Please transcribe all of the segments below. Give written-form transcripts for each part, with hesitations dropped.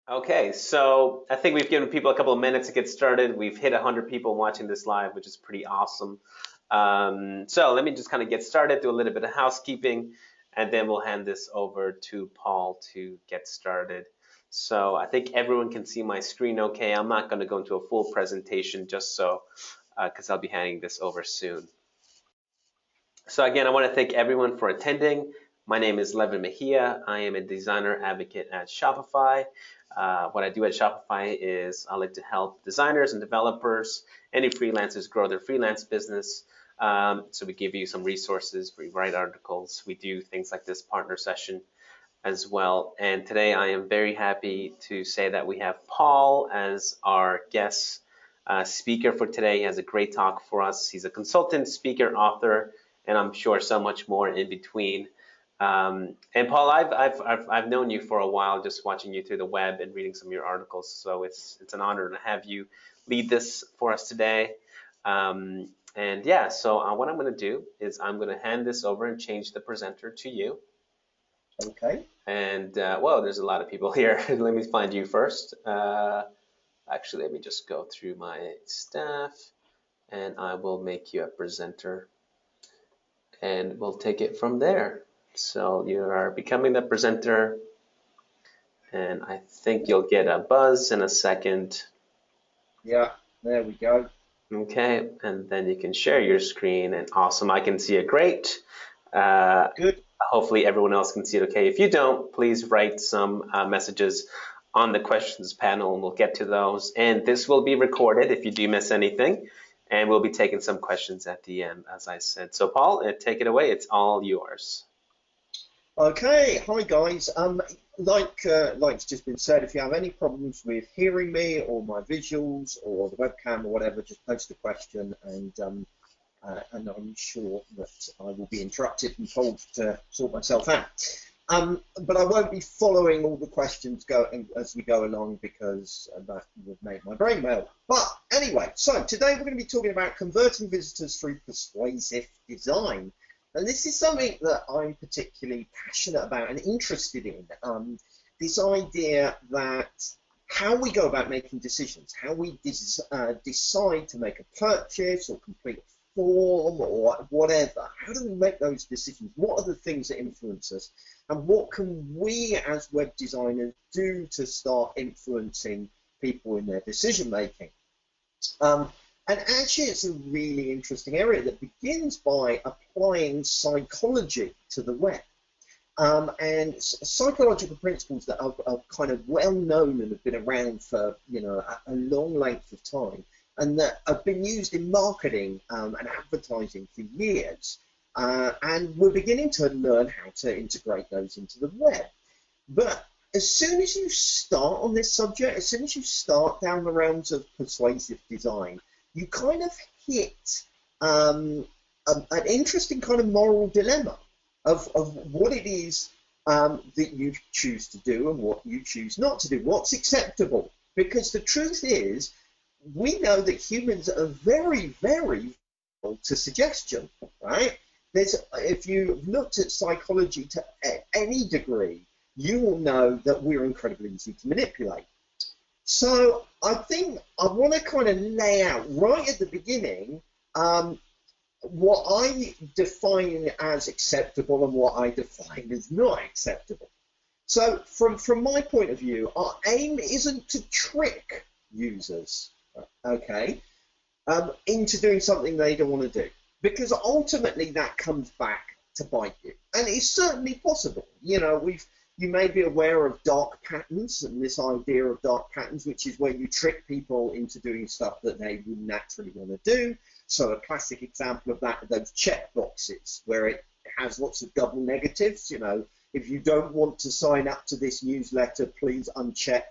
Okay, so I think we've given people a couple of minutes to get started. We've hit 100 people watching this live, which is pretty awesome. So let me just kind of get started, do a little bit of housekeeping, and then we'll hand this over to Paul to get started. So I think everyone can see my screen okay. I'm not going to go into a full presentation just so, because I'll be handing this over soon. So again, I want to thank everyone for attending. My name is Levin Mejia. I am a designer advocate at Shopify. What I do at Shopify is I like to help designers and developers, any freelancers grow their freelance business. So we give you some resources, we write articles, we do things like this partner session as well. And today I am very happy to say that we have Paul as our guest speaker for today. He has a great talk for us. He's a consultant, speaker, author, and I'm sure so much more in between. And Paul, I've known you for a while, just watching you through the web and reading some of your articles. So it's an honor to have you lead this for us today. And yeah, so what I'm going to do is I'm going to hand this over and change the presenter to you. Okay. And well, there's a lot of people here. Let me find you first. Actually, let me just go through my staff, and I will make you a presenter, and we'll take it from there. So you are becoming the presenter, and I think you'll get a buzz in a second. Yeah, there we go. Okay, and then you can share your screen, and awesome, I can see it great. Good. Hopefully everyone else can see it okay. If you don't, please write some messages on the questions panel, and we'll get to those. And this will be recorded if you do miss anything, and we'll be taking some questions at the end, as I said. So Paul, take it away. It's all yours. Okay. Hi guys. Like's just been said, if you have any problems with hearing me or my visuals or the webcam or whatever, just post a question, and I'm sure that I will be interrupted and told to sort myself out. But I won't be following all the questions as we go along, because that would make my brain melt. But anyway, so today we're going to be talking about converting visitors through persuasive design. And this is something that I'm particularly passionate about and interested in. This idea that how we go about making decisions, how we decide to make a purchase or complete a form or whatever. How do we make those decisions? What are the things that influence us? And what can we as web designers do to start influencing people in their decision making? And actually, it's a really interesting area that begins by applying psychology to the web. And psychological principles that are kind of well known and have been around for a long length of time, and that have been used in marketing and advertising for years. And we're beginning to learn how to integrate those into the web. But as soon as you start on this subject, as soon as you start down the realms of persuasive design, you kind of hit an interesting kind of moral dilemma of what it is that you choose to do and what you choose not to do, what's acceptable. Because the truth is, we know that humans are very, very vulnerable to suggestion, right? If you've looked at psychology to any degree, you will know that we're incredibly easy to manipulate. So I think I want to kind of lay out right at the beginning what I define as acceptable and what I define as not acceptable. So from my point of view, our aim isn't to trick users, okay, into doing something they don't want to do, because ultimately that comes back to bite you. And it's certainly possible. You may be aware of dark patterns and this idea of dark patterns, which is where you trick people into doing stuff that they would naturally want to do. So a classic example of that are those check boxes, where it has lots of double negatives. If you don't want to sign up to this newsletter, please uncheck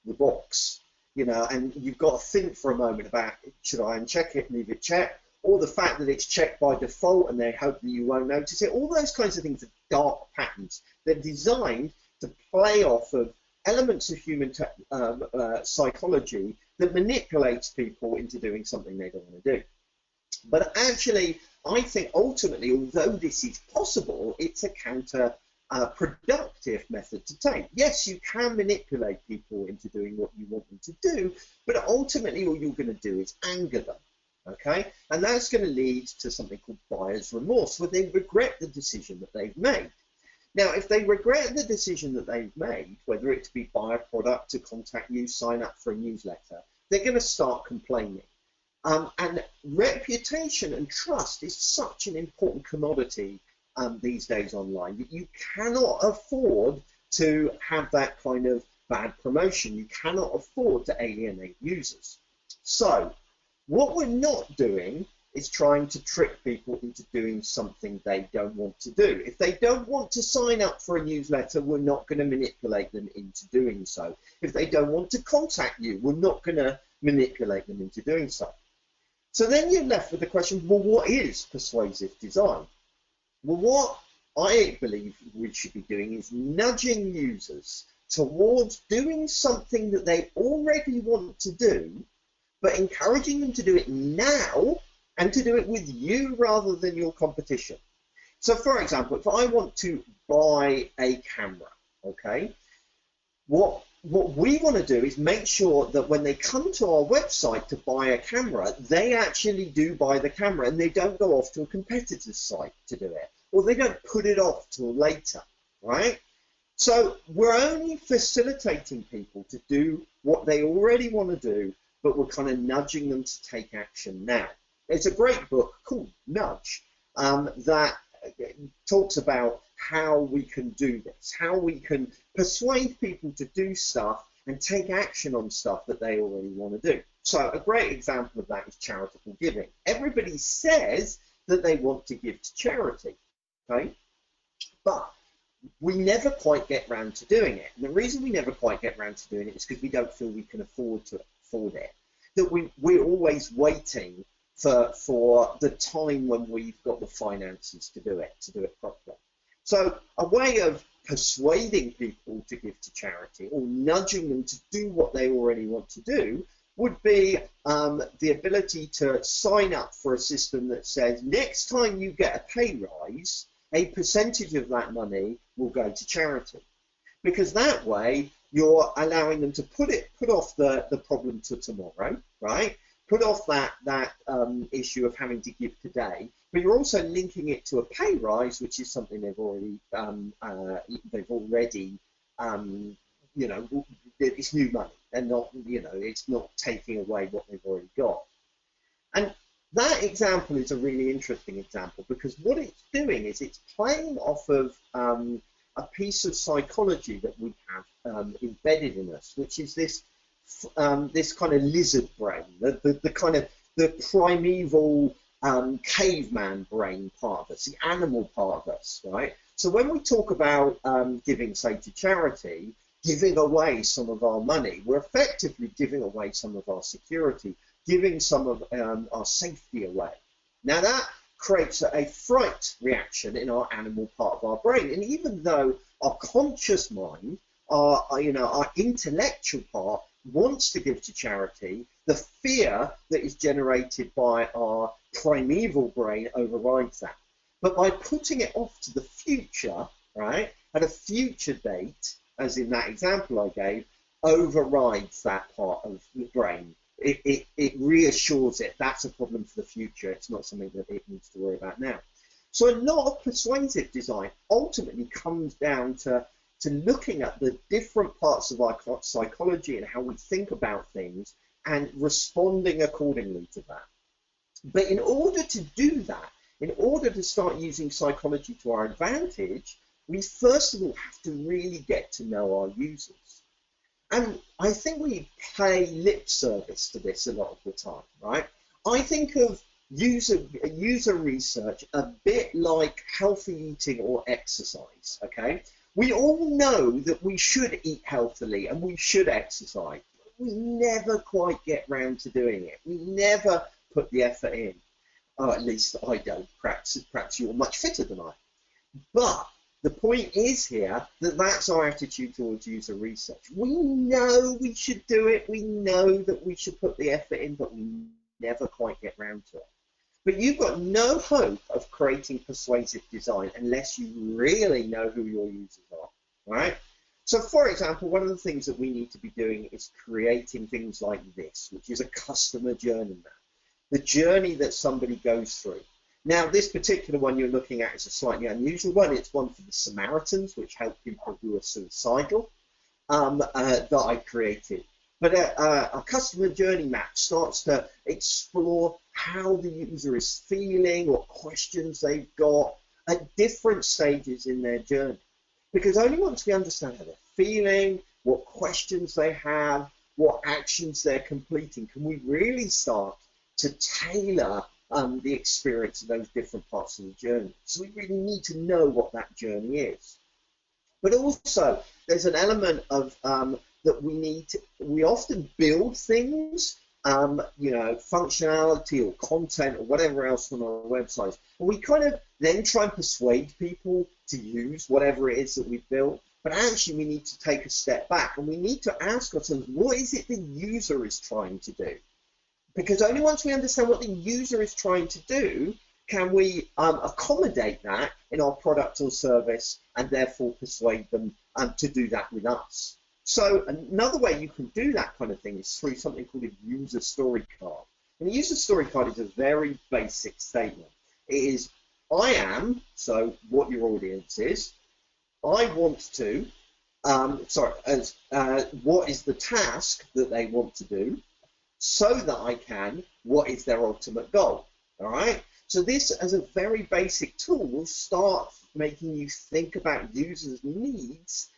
the box. And you've got to think for a moment about, should I uncheck it, leave it checked, or the fact that it's checked by default and they hope that you won't notice it. All those kinds of things are dark patterns. They're designed to play off of elements of human psychology that manipulates people into doing something they don't want to do. But actually, I think ultimately, although this is possible, it's a productive method to take. Yes, you can manipulate people into doing what you want them to do, but ultimately all you're going to do is anger them. Okay, and that's going to lead to something called buyer's remorse, where they regret the decision that they've made. Now, if they regret the decision that they've made, whether it to be buy a product, to contact you, sign up for a newsletter, they're going to start complaining. And reputation and trust is such an important commodity these days online that you cannot afford to have that kind of bad promotion. You cannot afford to alienate users. So what we're not doing is trying to trick people into doing something they don't want to do. If they don't want to sign up for a newsletter, we're not going to manipulate them into doing so. If they don't want to contact you, we're not going to manipulate them into doing so. So then you're left with the question, well, what is persuasive design? Well, what I believe we should be doing is nudging users towards doing something that they already want to do, but encouraging them to do it now and to do it with you rather than your competition. So for example, if I want to buy a camera, okay, what we want to do is make sure that when they come to our website to buy a camera, they actually do buy the camera and they don't go off to a competitor's site to do it, or they don't put it off till later, right? So we're only facilitating people to do what they already want to do, but we're kind of nudging them to take action now. There's a great book called Nudge that talks about how we can do this, how we can persuade people to do stuff and take action on stuff that they already want to do. So a great example of that is charitable giving. Everybody says that they want to give to charity, okay? But we never quite get round to doing it. And the reason we never quite get round to doing it is because we don't feel we can afford it. That we're always waiting for the time when we've got the finances to do it properly. So a way of persuading people to give to charity or nudging them to do what they already want to do would be the ability to sign up for a system that says next time you get a pay rise, a percentage of that money will go to charity. Because that way you're allowing them to put off the problem to tomorrow, right? Put off that issue of having to give today, but you're also linking it to a pay rise, which is something they've already you know, it's new money, and not, you know, it's not taking away what they've already got. And that example is a really interesting example because what it's doing is it's playing off of a piece of psychology that we have embedded in us, which is this kind of lizard brain, the kind of the primeval caveman brain part of us, the animal part of us, right? So when we talk about giving, say, to charity, giving away some of our money, we're effectively giving away some of our security, giving some of our safety away. Now that creates a fright reaction in our animal part of our brain, and even though our conscious mind, our intellectual part wants to give to charity, the fear that is generated by our primeval brain overrides that. But by putting it off to the future, right, at a future date, as in that example I gave, overrides that part of the brain. It reassures it that's a problem for the future. It's not something that it needs to worry about now. So a lot of persuasive design ultimately comes down to looking at the different parts of our psychology and how we think about things and responding accordingly to that. But in order to do that, in order to start using psychology to our advantage, we first of all have to really get to know our users. And I think we pay lip service to this a lot of the time, right? I think of user research a bit like healthy eating or exercise, okay? We all know that we should eat healthily and we should exercise. We never quite get round to doing it. We never put the effort in. Oh, at least I don't. Perhaps you're much fitter than I. But the point is here that that's our attitude towards user research. We know we should do it. We know that we should put the effort in, but we never quite get round to it. But you've got no hope of creating persuasive design unless you really know who your users are, right? So for example, one of the things that we need to be doing is creating things like this, which is a customer journey map, the journey that somebody goes through. Now, this particular one you're looking at is a slightly unusual one. It's one for the Samaritans, which help people who are suicidal, that I created. But a customer journey map starts to explore how the user is feeling, what questions they've got at different stages in their journey. Because only once we understand how they're feeling, what questions they have, what actions they're completing, can we really start to tailor the experience of those different parts of the journey. So we really need to know what that journey is. But also, there's an element of that we often build things, you know, functionality or content or whatever else on our websites, and we kind of then try and persuade people to use whatever it is that we've built. But actually, we need to take a step back and we need to ask ourselves, what is it the user is trying to do? Because only once we understand what the user is trying to do can we accommodate that in our product or service and therefore persuade them to do that with us. So another way you can do that kind of thing is through something called a user story card. And a user story card is a very basic statement. It is, I am, so what your audience is, I want to, what is the task that they want to do, so that I can, what is their ultimate goal, all right? So this, as a very basic tool, will start making you think about users' needs,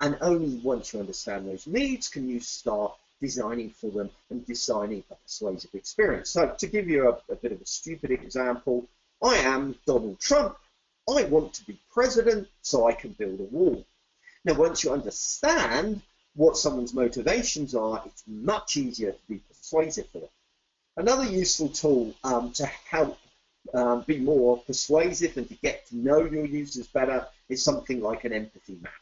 and only once you understand those needs can you start designing for them and designing a persuasive experience. So to give you a bit of a stupid example, I am Donald Trump. I want to be president so I can build a wall. Now, once you understand what someone's motivations are, it's much easier to be persuasive for them. Another useful tool to help be more persuasive and to get to know your users better is something like an empathy map.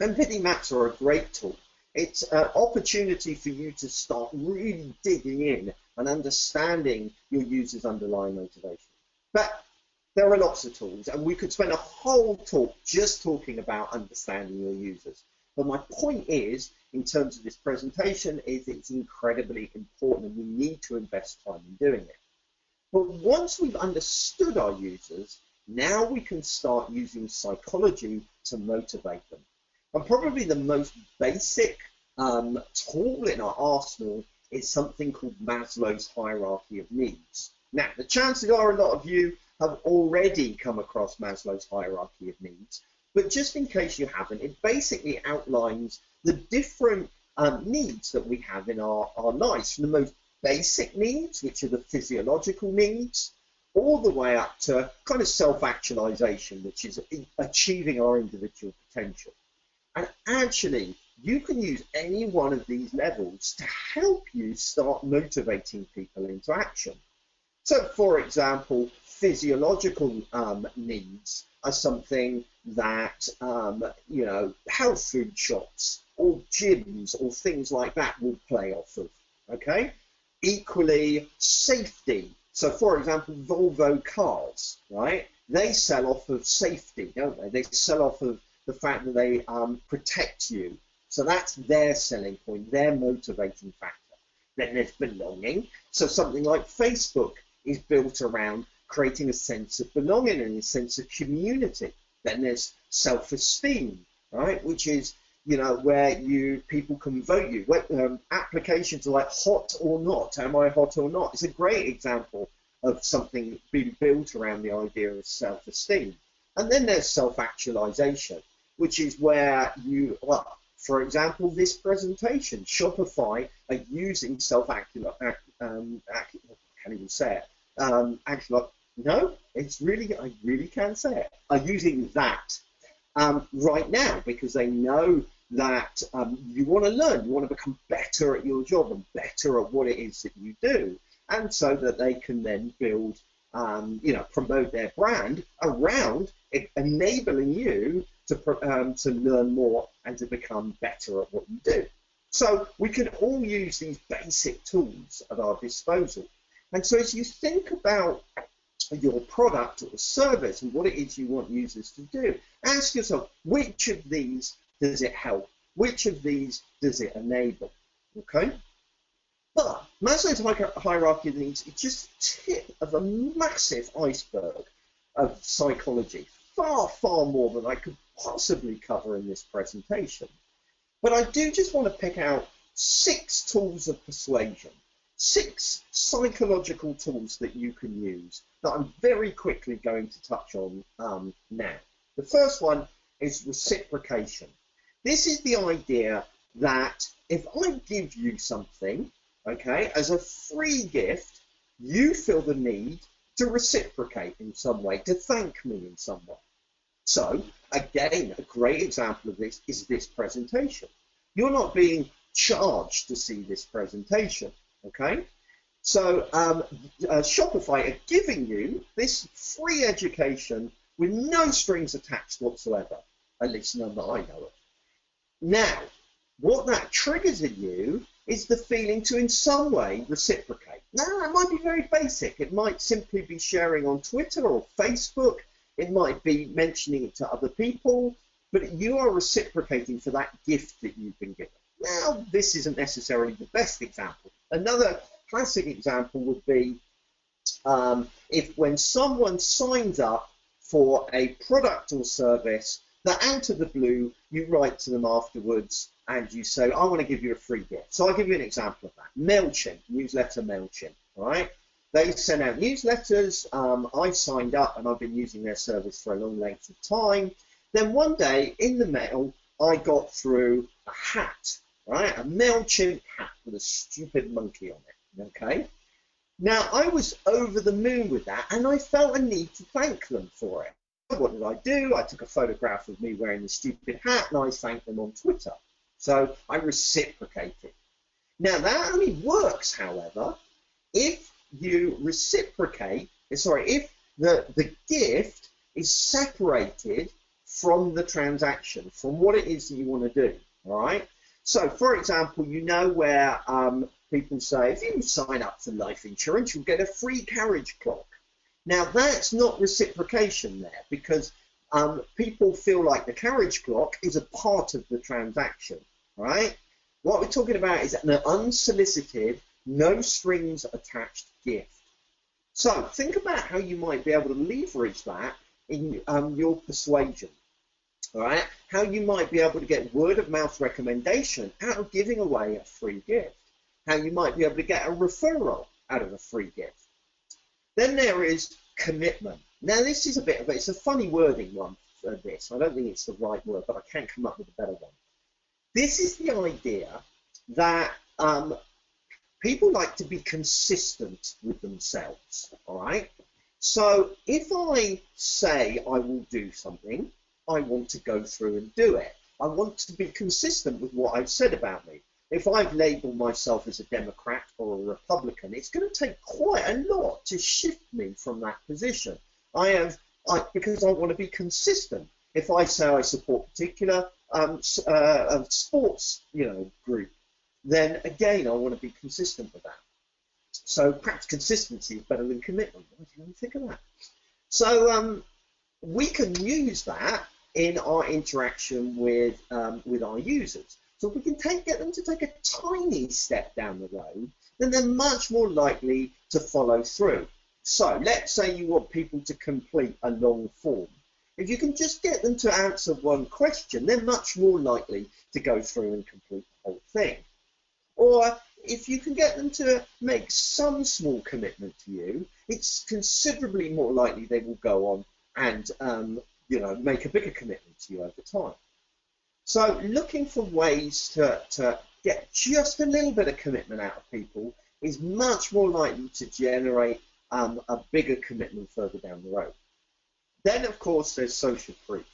Empathy maps are a great tool. It's an opportunity for you to start really digging in and understanding your users' underlying motivation. But there are lots of tools, and we could spend a whole talk just talking about understanding your users. But my point is, in terms of this presentation, is it's incredibly important and we need to invest time in doing it. But once we've understood our users, now we can start using psychology to motivate them. And probably the most basic tool in our arsenal is something called Maslow's hierarchy of needs. Now, the chances are a lot of you have already come across Maslow's hierarchy of needs, but just in case you haven't, it basically outlines the different needs that we have in our lives, from the most basic needs, which are the physiological needs, all the way up to kind of self-actualization, which is achieving our individual potential. And actually, you can use any one of these levels to help you start motivating people into action. So, for example, physiological needs are something that, you know, health food shops or gyms or things like that will play off of, okay? Equally, safety. So, for example, Volvo cars, right? They sell off of safety, don't they? They sell off of the fact that they protect you. So that's their selling point, their motivating factor. Then there's belonging. So something like Facebook is built around creating a sense of belonging and a sense of community. Then there's self-esteem, right? Which is, you know, where people can vote you. Applications are like hot or not. Am I hot or not? It's a great example of something being built around the idea of self-esteem. And then there's self-actualization, which is where well, for example, this presentation, Shopify are using I can't even say it. No, it's really, I really can't say it. Are using that right now because they know that you want to learn, you want to become better at your job and better at what it is that you do, and so that they can then build, you know, promote their brand around it, enabling you to learn more and to become better at what you do. So we can all use these basic tools at our disposal. And so as you think about your product or service and what it is you want users to do, ask yourself, which of these does it help? Which of these does it enable? Okay? But Maslow's hierarchy of needs is just a tip of a massive iceberg of psychology, far, far more than I could possibly cover in this presentation. But I do just want to pick out 6 tools of persuasion, 6 psychological tools that you can use that I'm very quickly going to touch on now. The first one is reciprocation. This is the idea that if I give you something, okay, as a free gift, you feel the need to reciprocate in some way, to thank me in some way. So, again, a great example of this is this presentation. You're not being charged to see this presentation, okay? So, Shopify are giving you this free education with no strings attached whatsoever, at least none that I know of. Now, what that triggers in you is the feeling to in some way reciprocate. Now, it might be very basic. It might simply be sharing on Twitter or Facebook. It might be mentioning it to other people, but you are reciprocating for that gift that you've been given. Now, this isn't necessarily the best example. Another classic example would be if when someone signs up for a product or service that out of the blue, you write to them afterwards and you say, I want to give you a free gift. So I'll give you an example of that. MailChimp, newsletter MailChimp, all right? They send out newsletters. I signed up and I've been using their service for a long length of time. Then one day in the mail, I got through a hat, right? A MailChimp hat with a stupid monkey on it, okay? Now, I was over the moon with that and I felt a need to thank them for it. What did I do? I took a photograph of me wearing the stupid hat and I thanked them on Twitter. So I reciprocated. Now, that only works, however, if you reciprocate, if the gift is separated from the transaction, from what it is that you want to do, all right? So, for example, you know where people say, if you sign up for life insurance, you'll get a free carriage clock. Now, that's not reciprocation there because people feel like the carriage clock is a part of the transaction, right? What we're talking about is an unsolicited, no strings attached gift. So think about how you might be able to leverage that in your persuasion, all right? How you might be able to get word of mouth recommendation out of giving away a free gift. How you might be able to get a referral out of a free gift. Then there is commitment. Now this is it's a funny wording one for this. I don't think it's the right word, but I can't come up with a better one. This is the idea that people like to be consistent with themselves, all right? So if I say I will do something, I want to go through and do it. I want to be consistent with what I've said about me. If I've labeled myself as a Democrat or a Republican, it's going to take quite a lot to shift me from that position. Because I want to be consistent. If I say I support a particular sports, group, then again I want to be consistent with that. So perhaps consistency is better than commitment. What do you think of that? So we can use that in our interaction with our users. So if we can get them to take a tiny step down the road, then they're much more likely to follow through. So let's say you want people to complete a long form. If you can just get them to answer one question, they're much more likely to go through and complete the whole thing. Or if you can get them to make some small commitment to you, it's considerably more likely they will go on and make a bigger commitment to you over time. So looking for ways to get just a little bit of commitment out of people is much more likely to generate a bigger commitment further down the road. Then, of course, there's social proof.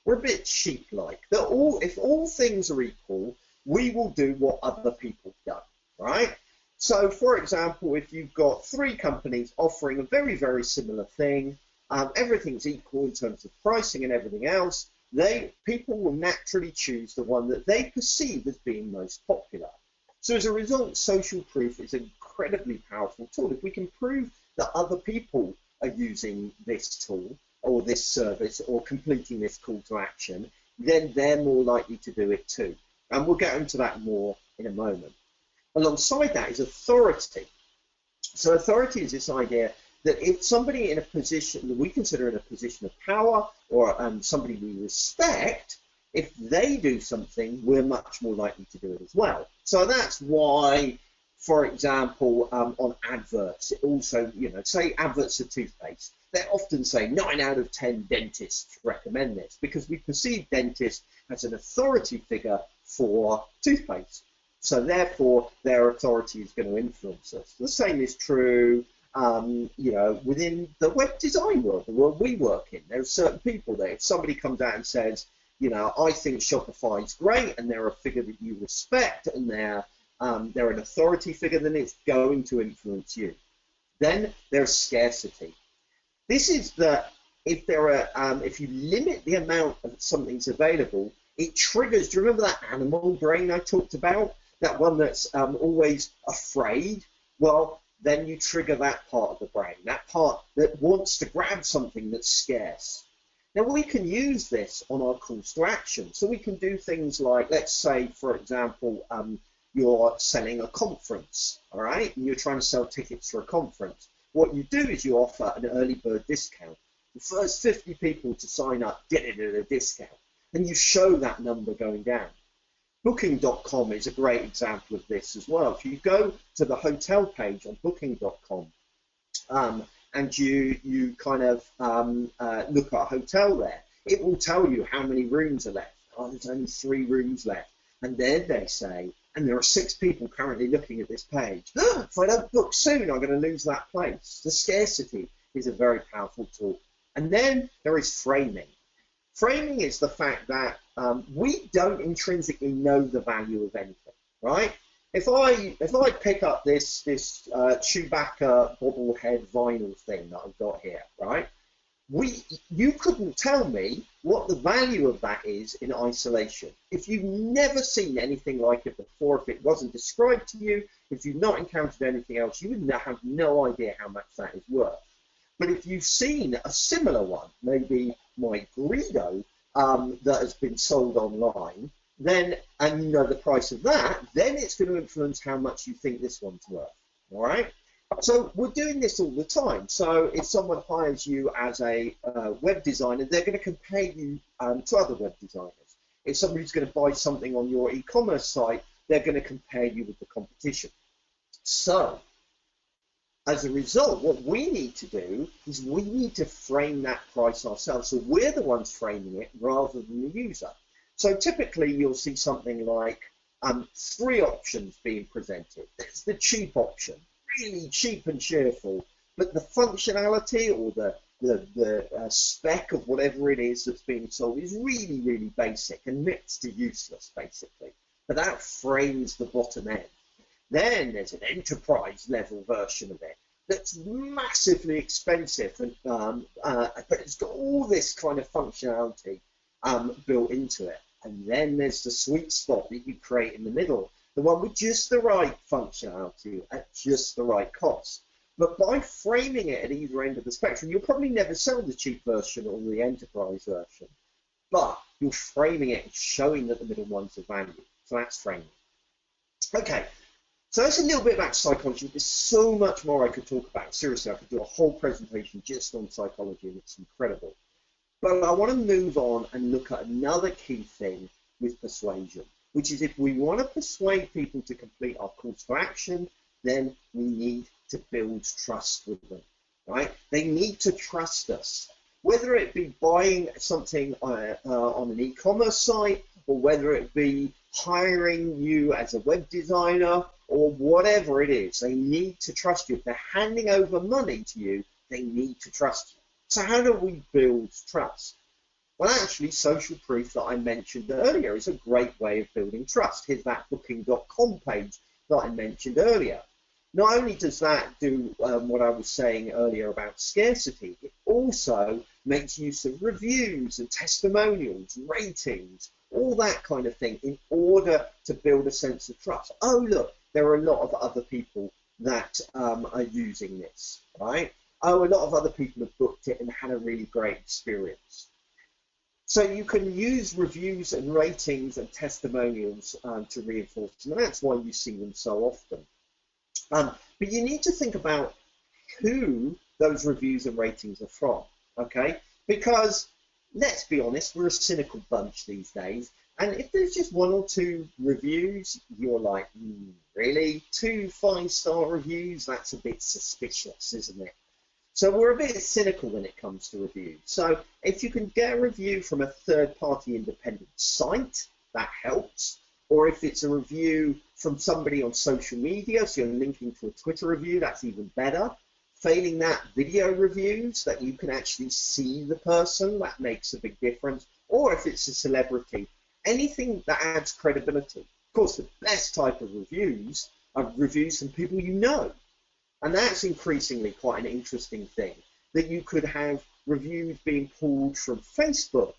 We're a bit sheep-like. If all things are equal, we will do what other people have done, right? So, for example, if you've got 3 companies offering a very, very similar thing, everything's equal in terms of pricing and everything else, people will naturally choose the one that they perceive as being most popular. So as a result, social proof is incredibly powerful tool. If we can prove that other people are using this tool or this service or completing this call to action, then they're more likely to do it too. And we'll get into that more in a moment. Alongside that is authority. So authority is this idea that if somebody in a position that we consider in a position of power, or somebody we respect, if they do something, we're much more likely to do it as well. So that's why, for example, on adverts, it also, say adverts of toothpaste, they often say 9 out of 10 dentists recommend this, because we perceive dentists as an authority figure for toothpaste. So therefore, their authority is going to influence us. The same is true, within the web design world, the world we work in. There are certain people there. If somebody comes out and says, I think Shopify is great, and they're a figure that you respect, and they're an authority figure, then it's going to influence you. Then there's scarcity. This is that if you limit the amount of something's available, it triggers. Do you remember that animal brain I talked about? That one that's always afraid? Well, then you trigger that part of the brain, that part that wants to grab something that's scarce. Now, we can use this on our calls to action. So we can do things like, let's say, for example, you're selling a conference, all right? And you're trying to sell tickets for a conference. What you do is you offer an early bird discount. The first 50 people to sign up get it at a discount. And you show that number going down. Booking.com is a great example of this as well. If you go to the hotel page on Booking.com and you kind of look at a hotel there, it will tell you how many rooms are left. Oh, there's only 3 rooms left. And then they say, and there are 6 people currently looking at this page. If I don't book soon, I'm going to lose that place. The scarcity is a very powerful tool. And then there is framing. Framing is the fact that we don't intrinsically know the value of anything, right? If I pick up this Chewbacca bobblehead vinyl thing that I've got here, right? You couldn't tell me what the value of that is in isolation. If you've never seen anything like it before, if it wasn't described to you, if you've not encountered anything else, you would have no idea how much that is worth. But if you've seen a similar one, maybe my Greedo that has been sold online, then, and you know the price of that, then it's going to influence how much you think this one's worth, all right? So we're doing this all the time. So if someone hires you as a web designer, they're going to compare you to other web designers. If somebody's going to buy something on your e-commerce site, they're going to compare you with the competition. So as a result, what we need to do is we need to frame that price ourselves. So we're the ones framing it rather than the user. So typically you'll see something like 3 options being presented. There's the cheap option, really cheap and cheerful, but the functionality or the spec of whatever it is that's being sold is really, really basic and next to useless, basically. But that frames the bottom end. Then there's an enterprise level version of it that's massively expensive, and but it's got all this kind of functionality built into it. And then there's the sweet spot that you create in the middle, the one with just the right functionality at just the right cost. But by framing it at either end of the spectrum, you'll probably never sell the cheap version or the enterprise version, but you're framing it and showing that the middle one's of value. So that's framing. Okay, so that's a little bit about psychology. There's so much more I could talk about. Seriously, I could do a whole presentation just on psychology, and it's incredible. But I want to move on and look at another key thing with persuasion, which is if we want to persuade people to complete our calls to action, then we need to build trust with them, right? They need to trust us, whether it be buying something on an e-commerce site, or whether it be hiring you as a web designer, or whatever it is. They need to trust you. If they're handing over money to you, they need to trust you. So how do we build trust? Well, actually, social proof that I mentioned earlier is a great way of building trust. Here's that Booking.com page that I mentioned earlier. Not only does that do what I was saying earlier about scarcity, it also makes use of reviews and testimonials, ratings, all that kind of thing in order to build a sense of trust. Oh, look, there are a lot of other people that are using this, right? Oh, a lot of other people have booked it and had a really great experience. So you can use reviews and ratings and testimonials to reinforce them, and that's why you see them so often. But you need to think about who those reviews and ratings are from, okay? Because let's be honest, we're a cynical bunch these days. And if there's just one or two reviews, you're like, really? 2 5-star reviews? That's a bit suspicious, isn't it? So we're a bit cynical when it comes to reviews. So if you can get a review from a third-party independent site, that helps. Or if it's a review from somebody on social media, so you're linking to a Twitter review, that's even better. Failing that, video reviews that you can actually see the person, that makes a big difference. Or if it's a celebrity, anything that adds credibility. Of course, the best type of reviews are reviews from people you know. And that's increasingly quite an interesting thing, that you could have reviews being pulled from Facebook.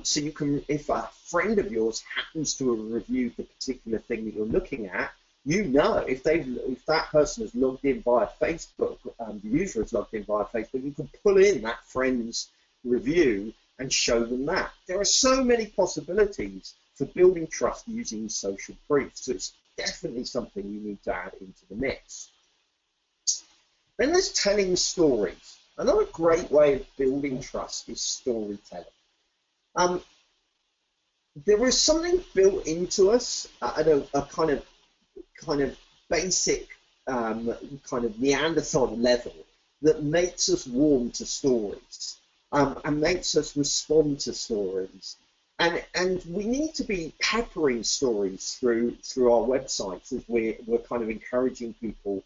So you can, if a friend of yours happens to have reviewed the particular thing that you're looking at, you know, if that person has logged in via Facebook, the user has logged in via Facebook, you can pull in that friend's review and show them that. There are so many possibilities for building trust using social proof. So it's definitely something you need to add into the mix. Then there's telling stories. Another great way of building trust is storytelling. There is something built into us at a kind of basic kind of Neanderthal level that makes us warm to stories and makes us respond to stories. And we need to be peppering stories through our websites as we're kind of encouraging people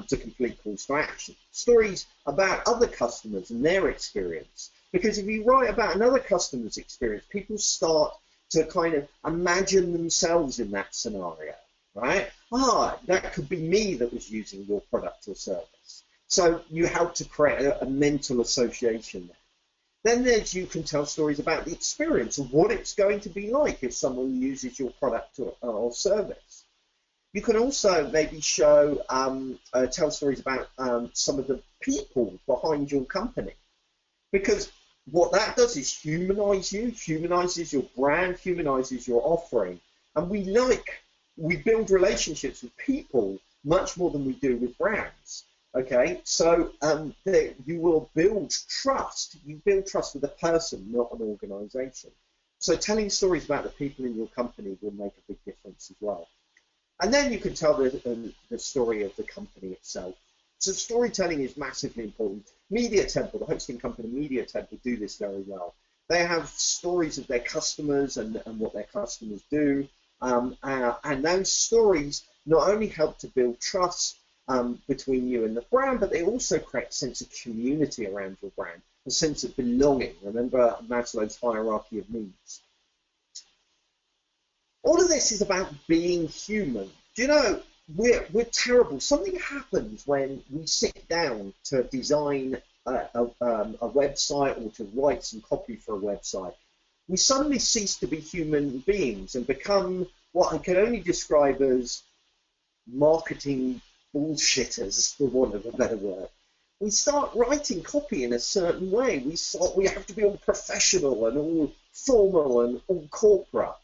to complete calls to action. Stories about other customers and their experience. Because if you write about another customer's experience, people start to kind of imagine themselves in that scenario, right? That could be me that was using your product or service. So you help to create a mental association there. Then you can tell stories about the experience of what it's going to be like if someone uses your product or service. You can also maybe show, tell stories about some of the people behind your company. Because what that does is humanize you, humanizes your brand, humanizes your offering. And we build relationships with people much more than we do with brands. Okay, so you will build trust. You build trust with a person, not an organization. So telling stories about the people in your company will make a big difference as well. And then you can tell the story of the company itself. So storytelling is massively important. Media Temple, the hosting company Media Temple, do this very well. They have stories of their customers and what their customers do. And those stories not only help to build trust between you and the brand, but they also create a sense of community around your brand, a sense of belonging. Remember Maslow's hierarchy of needs. All of this is about being human. Do you know, we're terrible. Something happens when we sit down to design a website or to write some copy for a website. We suddenly cease to be human beings and become what I can only describe as marketing bullshitters, for want of a better word. We start writing copy in a certain way. We have to be all professional and all formal and all corporate.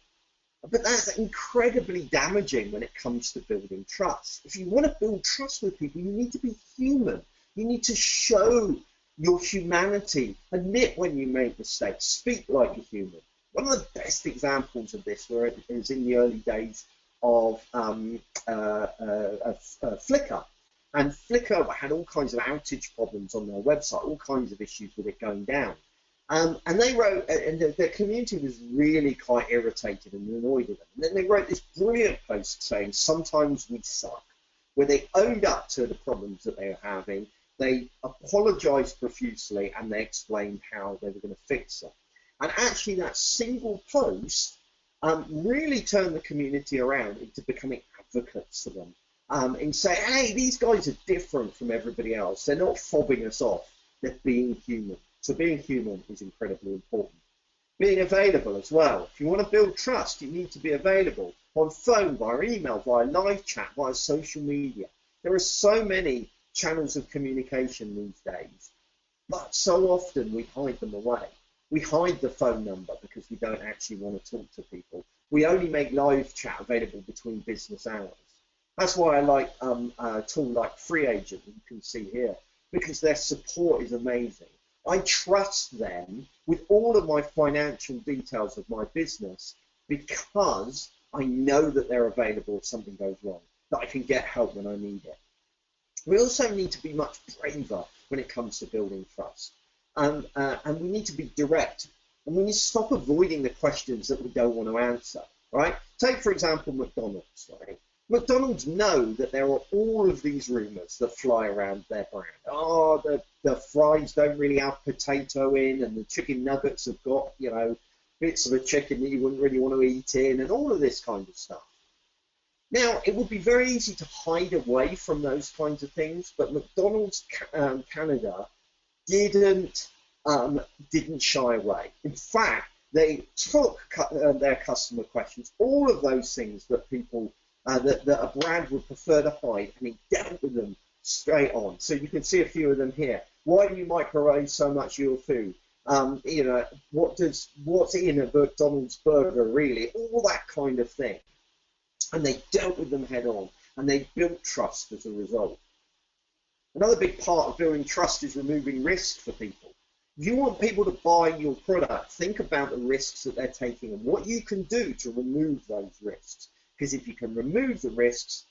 But that's incredibly damaging when it comes to building trust. If you want to build trust with people, you need to be human. You need to show your humanity. Admit when you make mistakes. Speak like a human. One of the best examples of this is in the early days of Flickr. And Flickr had all kinds of outage problems on their website, all kinds of issues with it going down. And they wrote, and the community was really quite irritated and annoyed with them. And then they wrote this brilliant post saying, sometimes we suck, where they owned up to the problems that they were having. They apologized profusely and they explained how they were going to fix them. And actually that single post really turned the community around into becoming advocates for them and say, hey, these guys are different from everybody else. They're not fobbing us off. They're being human. So being human is incredibly important. Being available as well. If you want to build trust, you need to be available on phone, via email, via live chat, via social media. There are so many channels of communication these days, but so often we hide them away. We hide the phone number because we don't actually want to talk to people. We only make live chat available between business hours. That's why I like a tool like Free Agent, you can see here, because their support is amazing. I trust them with all of my financial details of my business because I know that they're available if something goes wrong, that I can get help when I need it. We also need to be much braver when it comes to building trust. And we need to be direct. And we need to stop avoiding the questions that we don't want to answer, right? Take, for example, McDonald's, right? McDonald's know that there are all of these rumors that fly around their brand. Oh, the fries don't really have potato in, and the chicken nuggets have got, you know, bits of a chicken that you wouldn't really want to eat in, and all of this kind of stuff. Now, it would be very easy to hide away from those kinds of things, but McDonald's Canada didn't shy away. In fact, they took their customer questions, all of those things that people that a brand would prefer to hide, and he dealt with them straight on. So you can see a few of them here. Why do you microwave so much of your food? You know, what's in a McDonald's burger really? All that kind of thing. And they dealt with them head on, and they built trust as a result. Another big part of building trust is removing risk for people. If you want people to buy your product, think about the risks that they're taking and what you can do to remove those risks. Because if you can remove the risks,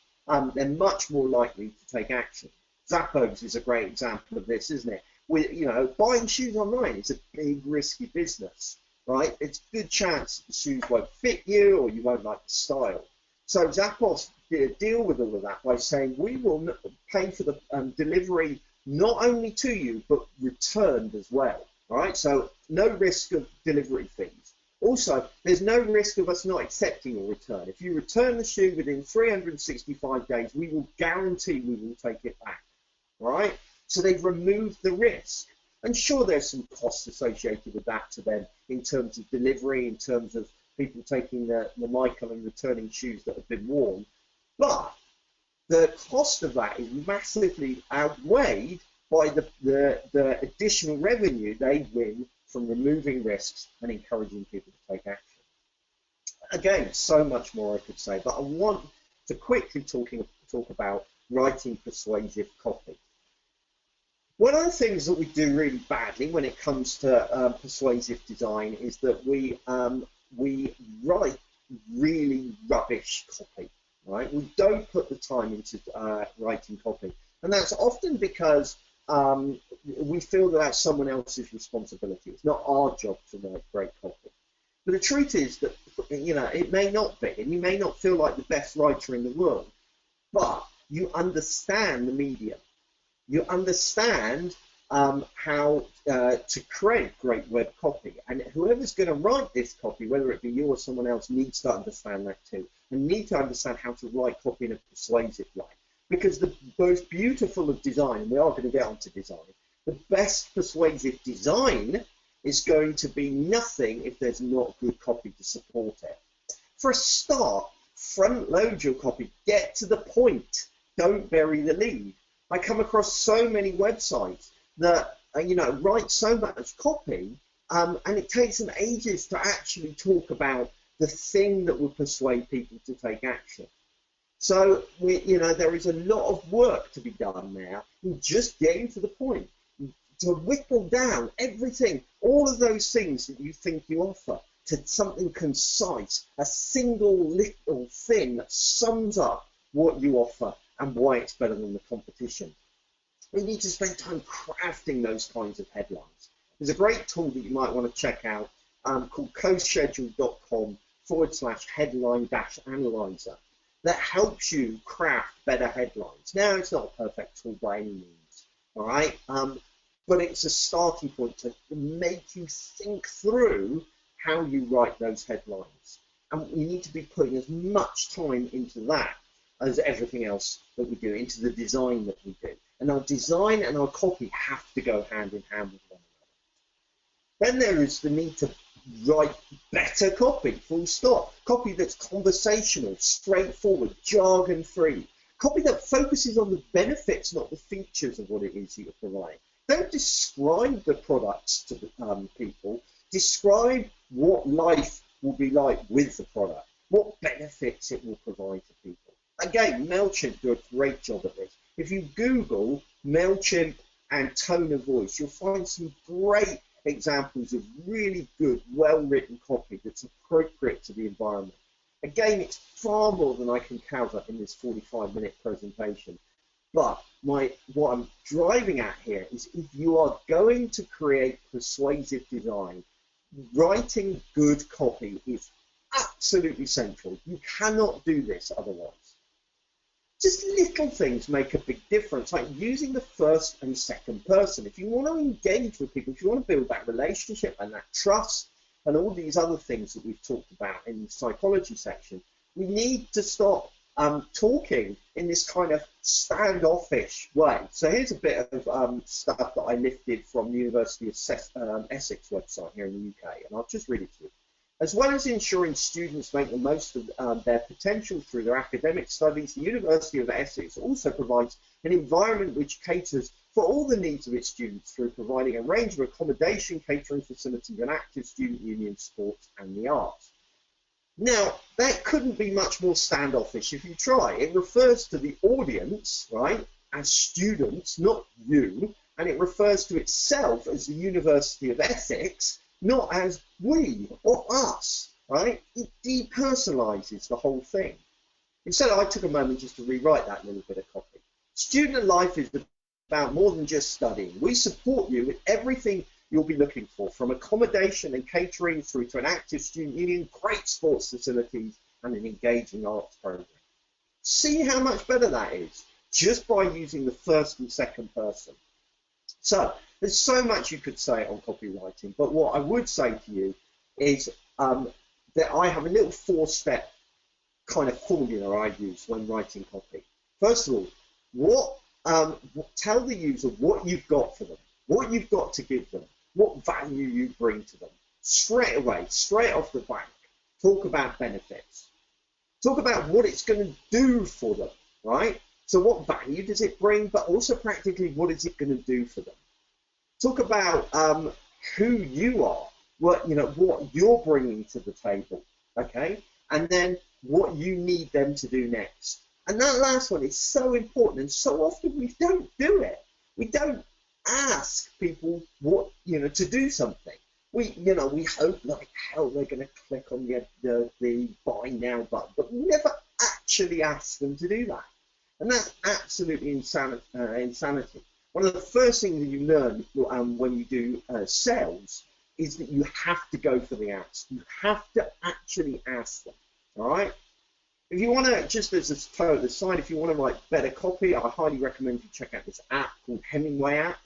they're much more likely to take action. Zappos is a great example of this, isn't it? You know, buying shoes online is a big risky business, right? It's a good chance that the shoes won't fit you or you won't like the style. So Zappos deal with all of that by saying we will pay for the delivery not only to you but returned as well. All right, so no risk of delivery fees. Also, there's no risk of us not accepting a return. If you return the shoe within 365 days, we will guarantee we will take it back. All right, so they've removed the risk. And sure, there's some costs associated with that to them in terms of delivery, in terms of people taking the Michael and returning shoes that have been worn. But the cost of that is massively outweighed by the additional revenue they win from removing risks and encouraging people to take action. Again, so much more I could say, but I want to quickly talk about writing persuasive copy. One of the things that we do really badly when it comes to persuasive design is that we write really rubbish copy, right? We don't put the time into writing copy, and that's often because we feel that that's someone else's responsibility. It's not our job to write great copy. But the truth is that, you know, it may not be, and you may not feel like the best writer in the world, but you understand the medium. You understand how to create great web copy, and whoever's going to write this copy, whether it be you or someone else, needs to understand that too, and need to understand how to write copy in a persuasive way. Because the most beautiful of design, and we are going to get onto design, the best persuasive design is going to be nothing if there's not good copy to support it. For a start, front load your copy, get to the point, don't bury the lead. I come across so many websites that you know, write so much copy, and it takes them ages to actually talk about the thing that will persuade people to take action. So you know, there is a lot of work to be done now in just getting to the point, to whittle down everything, all of those things that you think you offer, to something concise, a single little thing that sums up what you offer and why it's better than the competition. We need to spend time crafting those kinds of headlines. There's a great tool that you might want to check out called coschedule.com/headline-analyzer that helps you craft better headlines. Now, it's not a perfect tool by any means, all right? But it's a starting point to make you think through how you write those headlines. And you need to be putting as much time into that as everything else that we do, into the design that we do. And our design and our copy have to go hand in hand with one another. Then there is the need to write better copy, full stop. Copy that's conversational, straightforward, jargon-free. Copy that focuses on the benefits, not the features of what it is that you're providing. Don't describe the products to the, people. Describe what life will be like with the product, what benefits it will provide to people. Again, MailChimp do a great job at this. If you Google MailChimp and tone of voice, you'll find some great examples of really good, well-written copy that's appropriate to the environment. Again, it's far more than I can cover in this 45-minute presentation. But what I'm driving at here is if you are going to create persuasive design, writing good copy is absolutely central. You cannot do this otherwise. Just little things make a big difference, like using the first and second person. If you want to engage with people, if you want to build that relationship and that trust and all these other things that we've talked about in the psychology section, we need to stop talking in this kind of standoffish way. So here's a bit of stuff that I lifted from the University of Essex website here in the UK, and I'll just read it to you. As well as ensuring students make the most of their potential through their academic studies, the University of Essex also provides an environment which caters for all the needs of its students through providing a range of accommodation, catering facilities, and active student union, sports, and the arts. Now, that couldn't be much more standoffish if you try. It refers to the audience, right, as students, not you, and it refers to itself as the University of Essex, not as we or us, right? It depersonalizes the whole thing. Instead, I took a moment just to rewrite that little bit of copy. Student life is about more than just studying. We support you with everything you'll be looking for, from accommodation and catering through to an active student union, great sports facilities, and an engaging arts program. See how much better that is just by using the first and second person. So there's so much you could say on copywriting, but what I would say to you is that I have a little 4-step kind of formula I use when writing copy. First of all, tell the user what you've got for them, what you've got to give them, what value you bring to them. Straight away, straight off the back, talk about benefits. Talk about what it's going to do for them, right? So what value does it bring, but also practically what is it going to do for them? Talk about who you are, what you're bringing to the table, okay? And then what you need them to do next. And that last one is so important, and so often we don't do it. We don't ask people what to do something. We hope like hell they're going to click on the buy now button, but we never actually ask them to do that. And that's absolutely insanity. One of the first things that you learn when you do sales is that you have to go for the ask. You have to actually ask them, all right? If you want to, just as a total aside, if you want to write better copy, I highly recommend you check out this app called Hemingway app.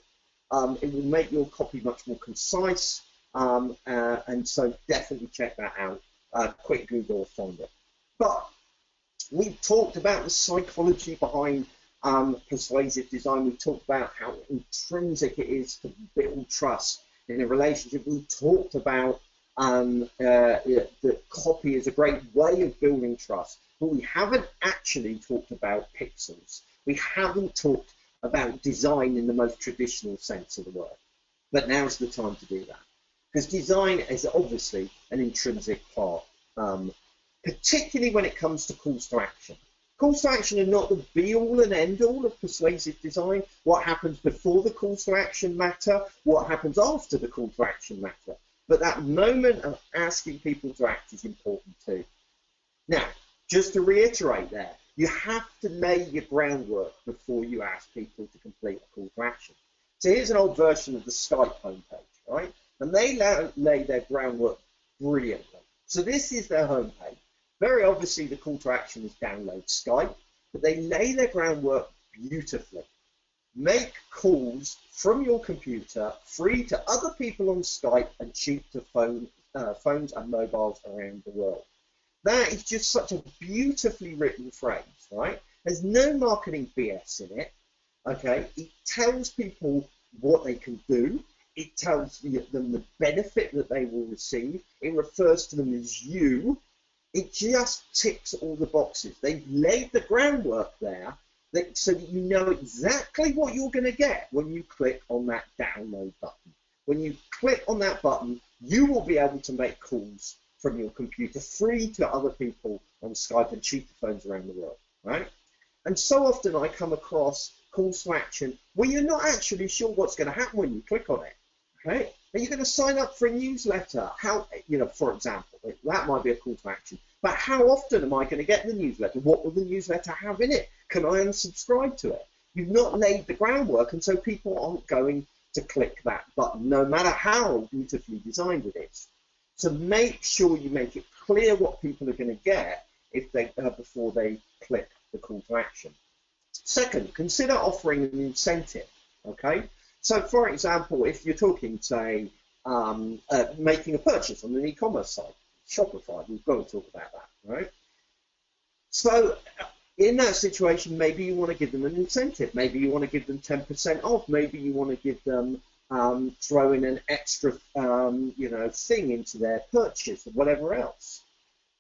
It will make your copy much more concise, and so definitely check that out. Quick Google will find it. But we've talked about the psychology behind persuasive design. We've talked about how intrinsic it is to build trust in a relationship. We've talked about that copy is a great way of building trust, but we haven't actually talked about pixels. We haven't talked about design in the most traditional sense of the word. But now's the time to do that, because design is obviously an intrinsic part, particularly when it comes to calls to action. Calls to action are not the be-all and end-all of persuasive design. What happens before the calls to action matter. What happens after the call to action matter. But that moment of asking people to act is important too. Now, just to reiterate there, you have to lay your groundwork before you ask people to complete a call to action. So here's an old version of the Skype homepage, right? And they lay their groundwork brilliantly. So this is their homepage. Very obviously, the call to action is download Skype, but they lay their groundwork beautifully. Make calls from your computer free to other people on Skype and cheap to phones and mobiles around the world. That is just such a beautifully written phrase, right? There's no marketing BS in it, okay? It tells people what they can do. It tells them the benefit that they will receive. It refers to them as you. It just ticks all the boxes. They've laid the groundwork there, so that you know exactly what you're going to get when you click on that download button. When you click on that button, you will be able to make calls from your computer free to other people on Skype and cheaper phones around the world, right? And so often I come across calls to action where you're not actually sure what's going to happen when you click on it, okay? Are you going to sign up for a newsletter? How, for example, that might be a call to action. But how often am I going to get the newsletter? What will the newsletter have in it? Can I unsubscribe to it? You've not laid the groundwork, and so people aren't going to click that button, no matter how beautifully designed it is. So make sure you make it clear what people are going to get if they before they click the call to action. Second, consider offering an incentive, okay? So for example, if you're talking, say, making a purchase on an e-commerce site, Shopify, we've got to talk about that, right? So in that situation, maybe you want to give them an incentive. Maybe you want to give them 10% off. Maybe you want to give them, throw in an extra, thing into their purchase or whatever else.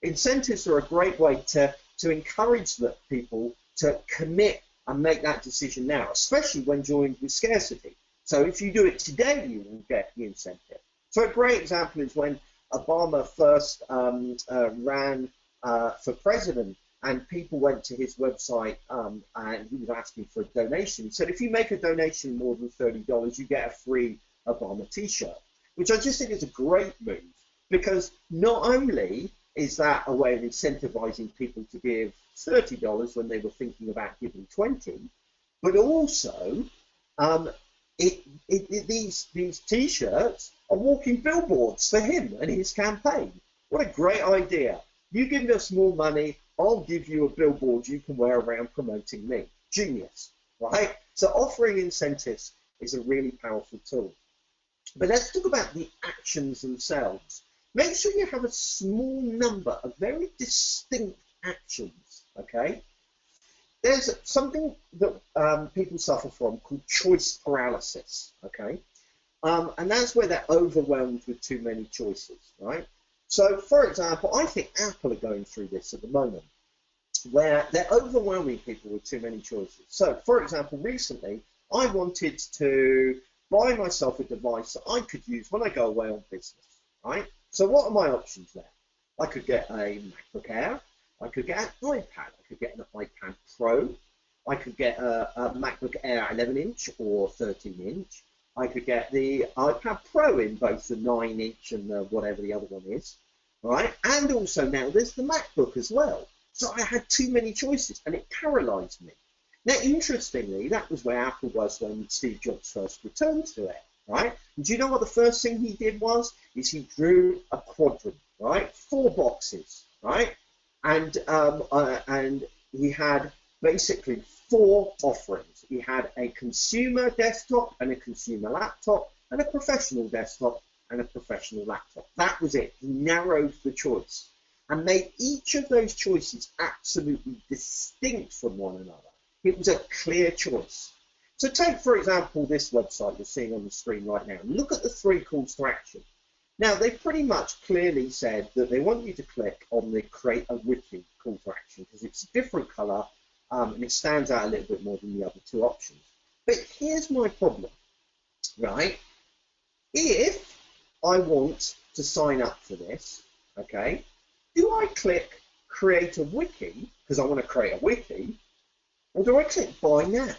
Incentives are a great way to encourage the people to commit and make that decision now, especially when joined with scarcity. So if you do it today, you will get the incentive. So a great example is when Obama first ran for president, and people went to his website and he was asking for a donation. He said, if you make a donation more than $30, you get a free Obama t-shirt, which I just think is a great move, because not only is that a way of incentivizing people to give $30 when they were thinking about giving $20, but also these t-shirts are walking billboards for him and his campaign. What a great idea. You give us more money, I'll give you a billboard you can wear around promoting me. Genius, right? So offering incentives is a really powerful tool. But let's talk about the actions themselves. Make sure you have a small number of very distinct actions, okay? There's something that people suffer from called choice paralysis, okay? And that's where they're overwhelmed with too many choices, right? So, for example, I think Apple are going through this at the moment, where they're overwhelming people with too many choices. So, for example, recently, I wanted to buy myself a device that I could use when I go away on business, right? So what are my options there? I could get a MacBook Air, I could get an iPad, I could get an iPad Pro, I could get a MacBook Air 11-inch or 13-inch, I could get the iPad Pro in both the 9-inch and the whatever the other one is, right? And also now there's the MacBook as well. So I had too many choices and it paralyzed me. Now, interestingly, that was where Apple was when Steve Jobs first returned to it, right? And do you know what the first thing he did was? Is he drew a quadrant, right? 4 boxes, right? And he had basically 4 offerings. He had a consumer desktop and a consumer laptop and a professional desktop and a professional laptop. That was it. He narrowed the choice and made each of those choices absolutely distinct from one another. It was a clear choice. So take, for example, this website you're seeing on the screen right now. Look at the 3 calls to action. Now, they've pretty much clearly said that they want you to click on the create a wiki call to action because it's a different color and it stands out a little bit more than the other 2 options. But here's my problem, right? If I want to sign up for this, okay, do I click create a wiki because I want to create a wiki, or do I click buy now?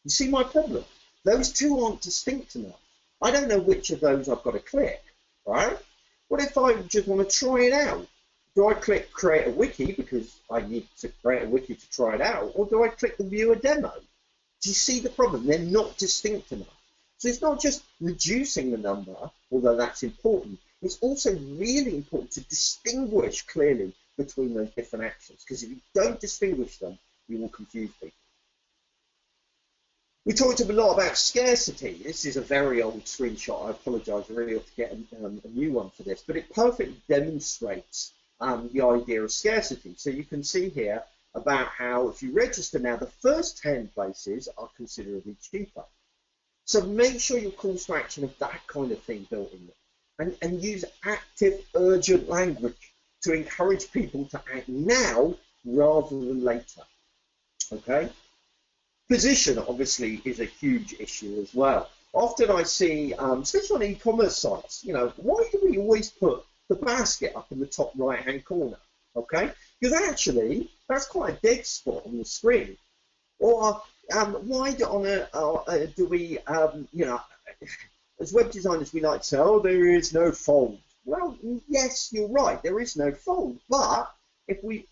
You see my problem? Those 2 aren't distinct enough. I don't know which of those I've got to click, right? What if I just want to try it out? Do I click create a wiki because I need to create a wiki to try it out, or do I click the view a demo? Do you see the problem? They're not distinct enough. So it's not just reducing the number, although that's important. It's also really important to distinguish clearly between those different actions, because if you don't distinguish them, you will confuse people. We talked a lot about scarcity. This is a very old screenshot. I apologize, I really ought to get a new one for this, but it perfectly demonstrates the idea of scarcity. So you can see here about how if you register now, the first 10 places are considerably cheaper. So make sure your calls to action have that kind of thing built in them, and use active, urgent language to encourage people to act now rather than later. Okay? Position obviously is a huge issue as well. Often I see, especially on e-commerce sites, why do we always put the basket up in the top right-hand corner? Okay, because actually that's quite a dead spot on the screen. Or why do we, as web designers, we like to say, oh, there is no fold. Well, yes, you're right, there is no fold, but if we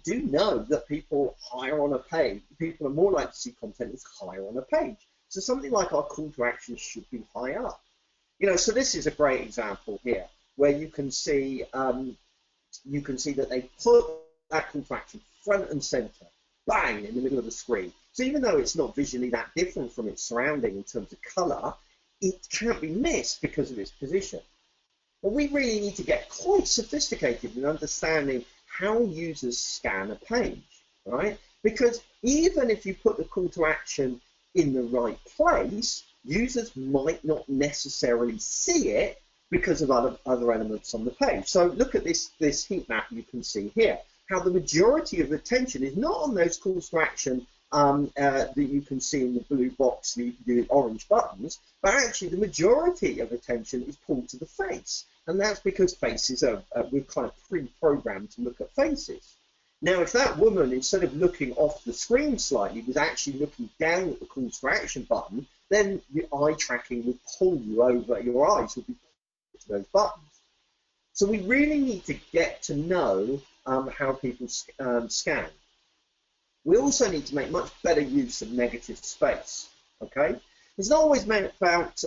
do know that people higher on a page, people are more likely to see content that's higher on a page. So something like our call to action should be high up. So this is a great example here where you can see that they put that call to action front and center, bang, in the middle of the screen. So even though it's not visually that different from its surrounding in terms of color, it can't be missed because of its position. But we really need to get quite sophisticated in understanding how users scan a page, right? Because even if you put the call to action in the right place, users might not necessarily see it because of other elements on the page. So look at this heat map you can see here, how the majority of attention is not on those calls to action that you can see in the blue box, the orange buttons, but actually the majority of attention is pulled to the face. And that's because faces we're kind of pre-programmed to look at faces. Now, if that woman, instead of looking off the screen slightly, was actually looking down at the calls to action button, then your eye tracking would pull you over, your eyes would be pulled to those buttons. So we really need to get to know how people scan. We also need to make much better use of negative space, okay? It's not always meant about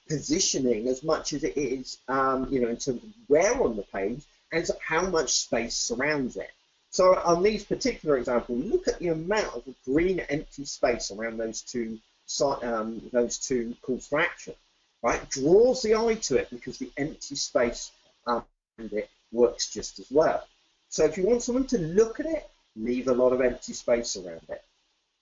positioning as much as it is, in terms of where on the page and how much space surrounds it. So on these particular examples, look at the amount of green empty space around those two calls to action, right? Draws the eye to it because the empty space around it works just as well. So if you want someone to look at it, leave a lot of empty space around it.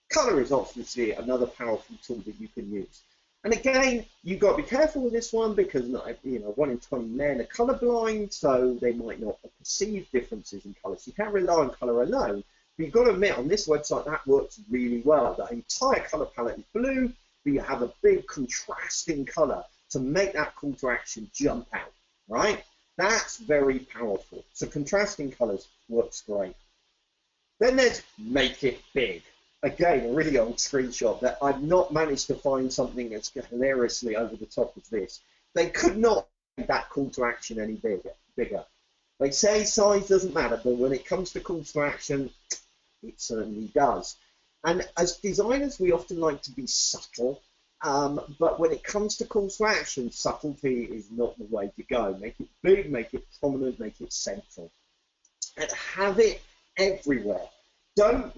Color is obviously another powerful tool that you can use. And again, you've got to be careful with this one because 1 in 20 men are colorblind, so they might not perceive differences in color. So you can't rely on color alone. But you've got to admit, on this website, that works really well. The entire color palette is blue, but you have a big contrasting color to make that call to action jump out, right? That's very powerful. So contrasting colors works great. Then there's make it big. Again, a really old screenshot that I've not managed to find something that's hilariously over the top of this. They could not make that call to action any bigger. They say size doesn't matter, but when it comes to calls to action, it certainly does. And as designers, we often like to be subtle, but when it comes to calls to action, subtlety is not the way to go. Make it big, make it prominent, make it central. And have it everywhere. Don't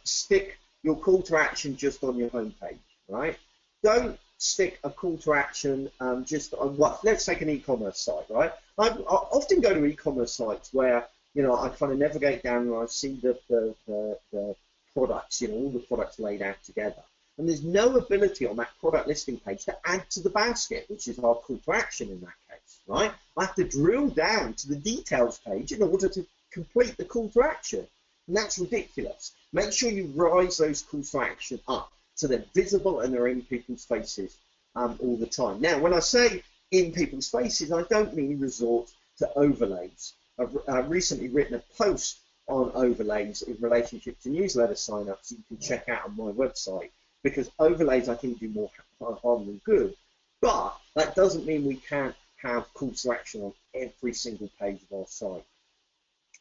stick your call to action just on your homepage, right? Don't stick a call to action just on let's take an e-commerce site, right? I often go to e-commerce sites where I kind of navigate down and I see the products, all the products laid out together, and there's no ability on that product listing page to add to the basket, which is our call to action in that case, right? I have to drill down to the details page in order to complete the call to action. And that's ridiculous. Make sure you rise those calls to action up so they're visible and they're in people's faces all the time. Now, when I say in people's faces, I don't mean resort to overlays. I've recently written a post on overlays in relationship to newsletter signups that you can check out on my website, because overlays, I think, do more harm than good. But that doesn't mean we can't have calls to action on every single page of our site.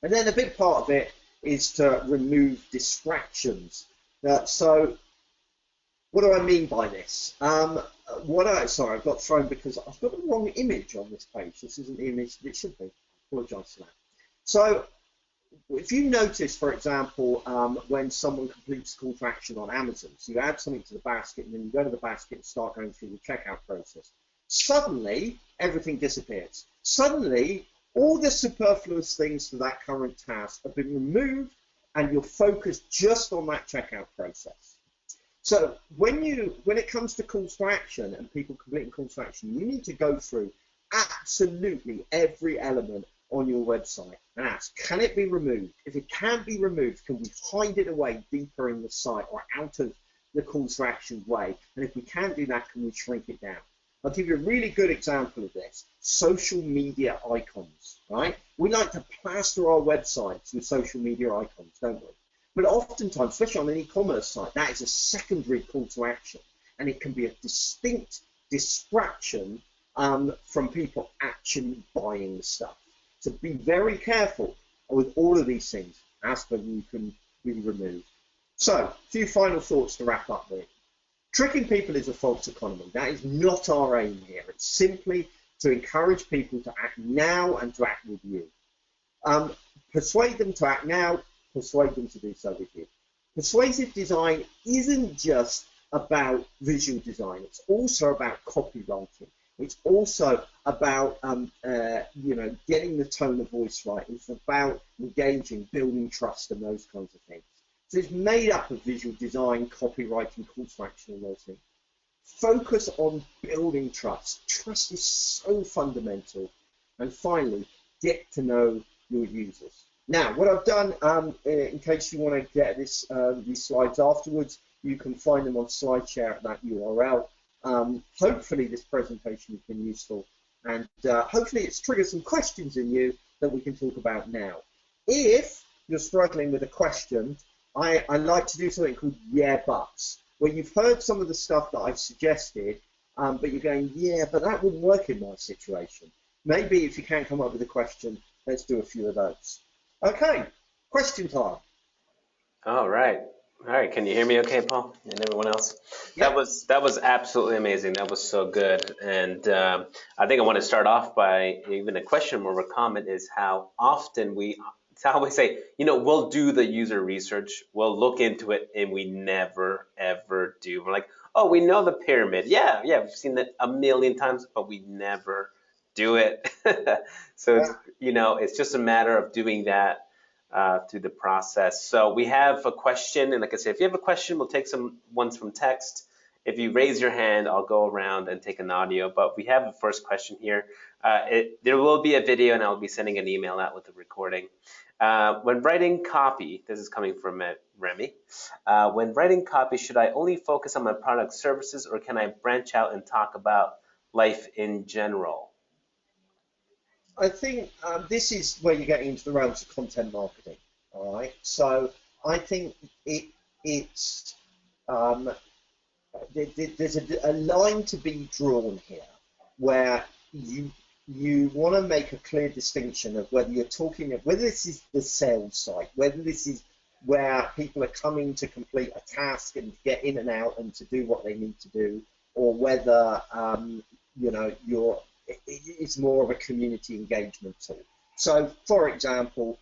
And then a big part of it is to remove distractions. So what do I mean by this? Sorry, I've got thrown because I've got the wrong image on this page. This isn't the image that it should be. I apologise for that. So if you notice, for example, when someone completes call to action on Amazon, so you add something to the basket and then you go to the basket and start going through the checkout process, suddenly everything disappears. Suddenly all the superfluous things for that current task have been removed and you're focused just on that checkout process. So when it comes to calls to action and people completing calls to action, you need to go through absolutely every element on your website. And that's, can it be removed? If it can't be removed, can we hide it away deeper in the site or out of the call to action way? And if we can't do that, can we shrink it down? I'll give you a really good example of this. Social media icons, right? We like to plaster our websites with social media icons, don't we? But oftentimes, especially on an e-commerce site, that is a secondary call to action. And it can be a distinct distraction from people actually buying the stuff. So be very careful with all of these things as to you can be removed. So, a few final thoughts to wrap up with. Tricking people is a false economy. That is not our aim here. It's simply to encourage people to act now and to act with you. Persuade them to act now, persuade them to do so with you. Persuasive design isn't just about visual design. It's also about copywriting. It's also about getting the tone of voice right. It's about engaging, building trust, and those kinds of things. So it's made up of visual design, copywriting, call to action, and those things. Focus on building trust. Trust is so fundamental. And finally, get to know your users. Now, what I've done, in case you want to get these slides afterwards, you can find them on SlideShare at that URL. Hopefully this presentation has been useful, and hopefully it's triggered some questions in you that we can talk about now. If you're struggling with a question, I like to do something called yeah buts, where you've heard some of the stuff that I've suggested, but you're going, yeah, but that wouldn't work in my situation. Maybe if you can't come up with a question, let's do a few of those. Okay, question time. All right. All right. Can you hear me okay, Paul, and everyone else? Yep. That was absolutely amazing. That was so good. And I think I want to start off by even a question or a comment is how often it's how we say, we'll do the user research, we'll look into it, and we never, ever do. We're like, oh, we know the pyramid. Yeah, we've seen it a million times, but we never do it. So, it's just a matter of doing that through the process. So we have a question, and like I said, if you have a question, we'll take some ones from text. If you raise your hand, I'll go around and take an audio, but we have a first question here. There will be a video, and I'll be sending an email out with the recording. When writing copy, this is coming from Remy, when writing copy, should I only focus on my product services, or can I branch out and talk about life in general? I think this is where you're getting into the realms of content marketing. All right, so I think it's there's a line to be drawn here where you want to make a clear distinction of whether you're talking of whether this is the sales site, whether this is where people are coming to complete a task and get in and out and to do what they need to do, or whether it's more of a community engagement tool. So, for example,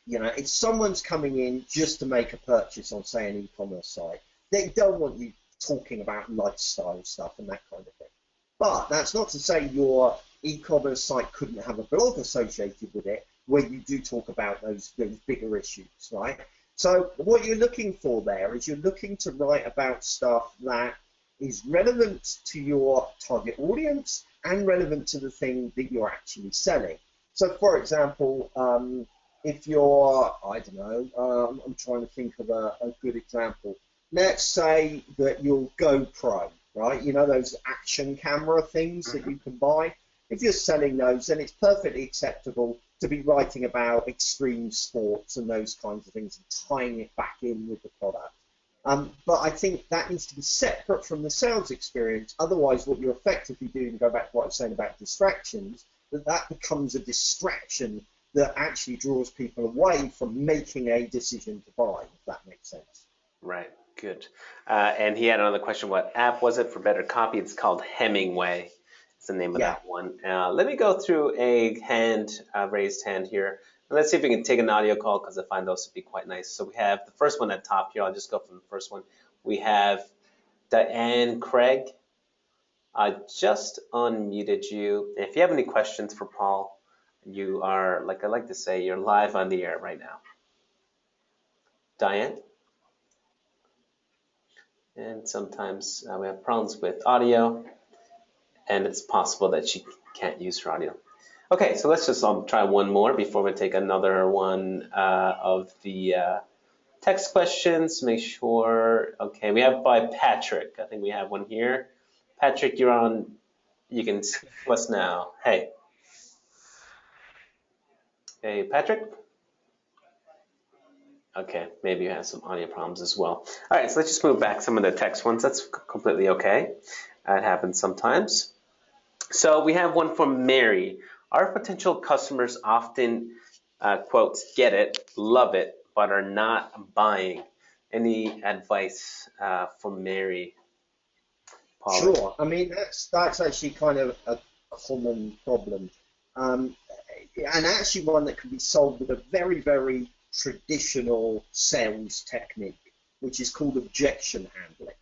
if someone's coming in just to make a purchase on, say, an e-commerce site, they don't want you talking about lifestyle stuff and that kind of thing. But that's not to say your e-commerce site couldn't have a blog associated with it where you do talk about those bigger issues, right? So what you're looking for there is you're looking to write about stuff that is relevant to your target audience and relevant to the thing that you're actually selling. So, for example, if you're, I don't know, I'm trying to think of a good example. Let's say that your GoPro, right? You know those action camera things that you can buy? If you're selling those, then it's perfectly acceptable to be writing about extreme sports and those kinds of things and tying it back in with the product. But I think that needs to be separate from the sales experience. Otherwise, what you're effectively doing, go back to what I was saying about distractions, that becomes a distraction that actually draws people away from making a decision to buy, if that makes sense. Right, good. And he had another question, what app was it for better copy? It's called Hemingway. It's the name of that one. Let me go through a raised hand here. Let's see if we can take an audio call because I find those to be quite nice. So we have the first one at top here. I'll just go from the first one. We have Diane Craig. I just unmuted you. If you have any questions for Paul, you are, like I like to say, you're live on the air right now. Diane? And sometimes we have problems with audio, and it's possible that she can't use her audio. Okay, so let's just try one more before we take another one of the text questions. Make sure. Okay, we have by Patrick. I think we have one here. Patrick, you're on. You can speak to us now. Hey, hey, Patrick. Okay, maybe you have some audio problems as well. All right, so let's just move back some of the text ones. That's completely okay. That happens sometimes. So we have one from Mary. Our potential customers often, quotes, get it, love it, but are not buying. Any advice from Mary, Paula? Sure. I mean, that's actually kind of a common problem, um, and actually one that can be solved with a very, very traditional sales technique, which is called objection handling.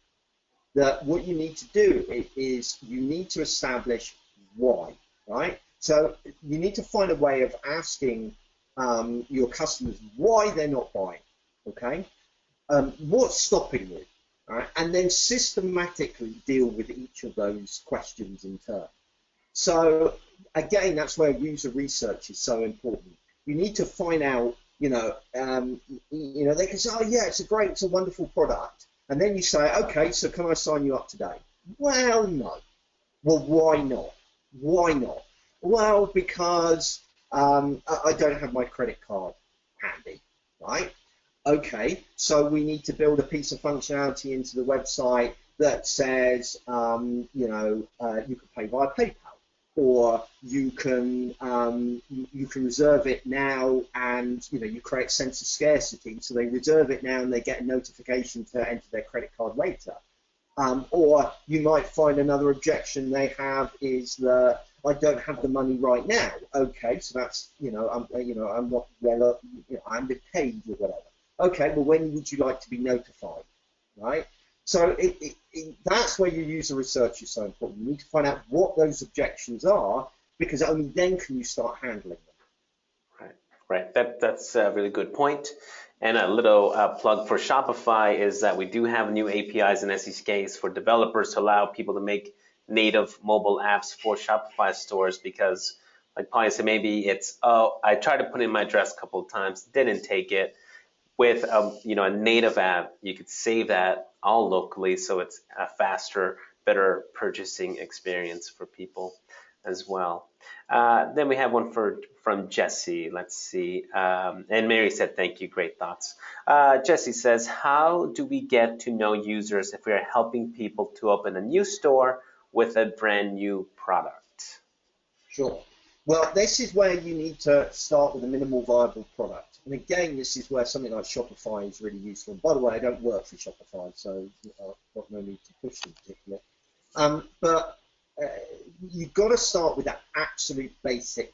That what you need to do is you need to establish why, right? So you need to find a way of asking your customers why they're not buying, okay? What's stopping you, right? And then systematically deal with each of those questions in turn. So again, that's where user research is so important. You need to find out, they can say, oh yeah, it's a wonderful product. And then you say, okay, so can I sign you up today? Well, no. Well, why not? Why not? Well, because I don't have my credit card handy, right? Okay, so we need to build a piece of functionality into the website that says, you can pay via PayPal, or you can reserve it now, and you create a sense of scarcity, so they reserve it now and they get a notification to enter their credit card later. Or you might find another objection they have is that I don't have the money right now. Okay, so that's I'm not well, I'm paid or whatever. Okay, well, when would you like to be notified, right? So that's where your user research is so important. You need to find out what those objections are, because only then can you start handling them. Right. That's a really good point. And a little plug for Shopify is that we do have new APIs and SDKs for developers to allow people to make native mobile apps for Shopify stores, because like Polly said, maybe it's, oh, I tried to put in my address a couple of times, didn't take it. With a native app, you could save that all locally, so it's a faster, better purchasing experience for people as well. Then we have one from Jesse. Let's see. And Mary said, thank you, great thoughts. Jesse says, how do we get to know users if we are helping people to open a new store with a brand new product? Sure. Well, this is where you need to start with a minimal viable product. And again, this is where something like Shopify is really useful. And by the way, I don't work for Shopify, so I've got no need to push them particularly. But you've got to start with that absolute basic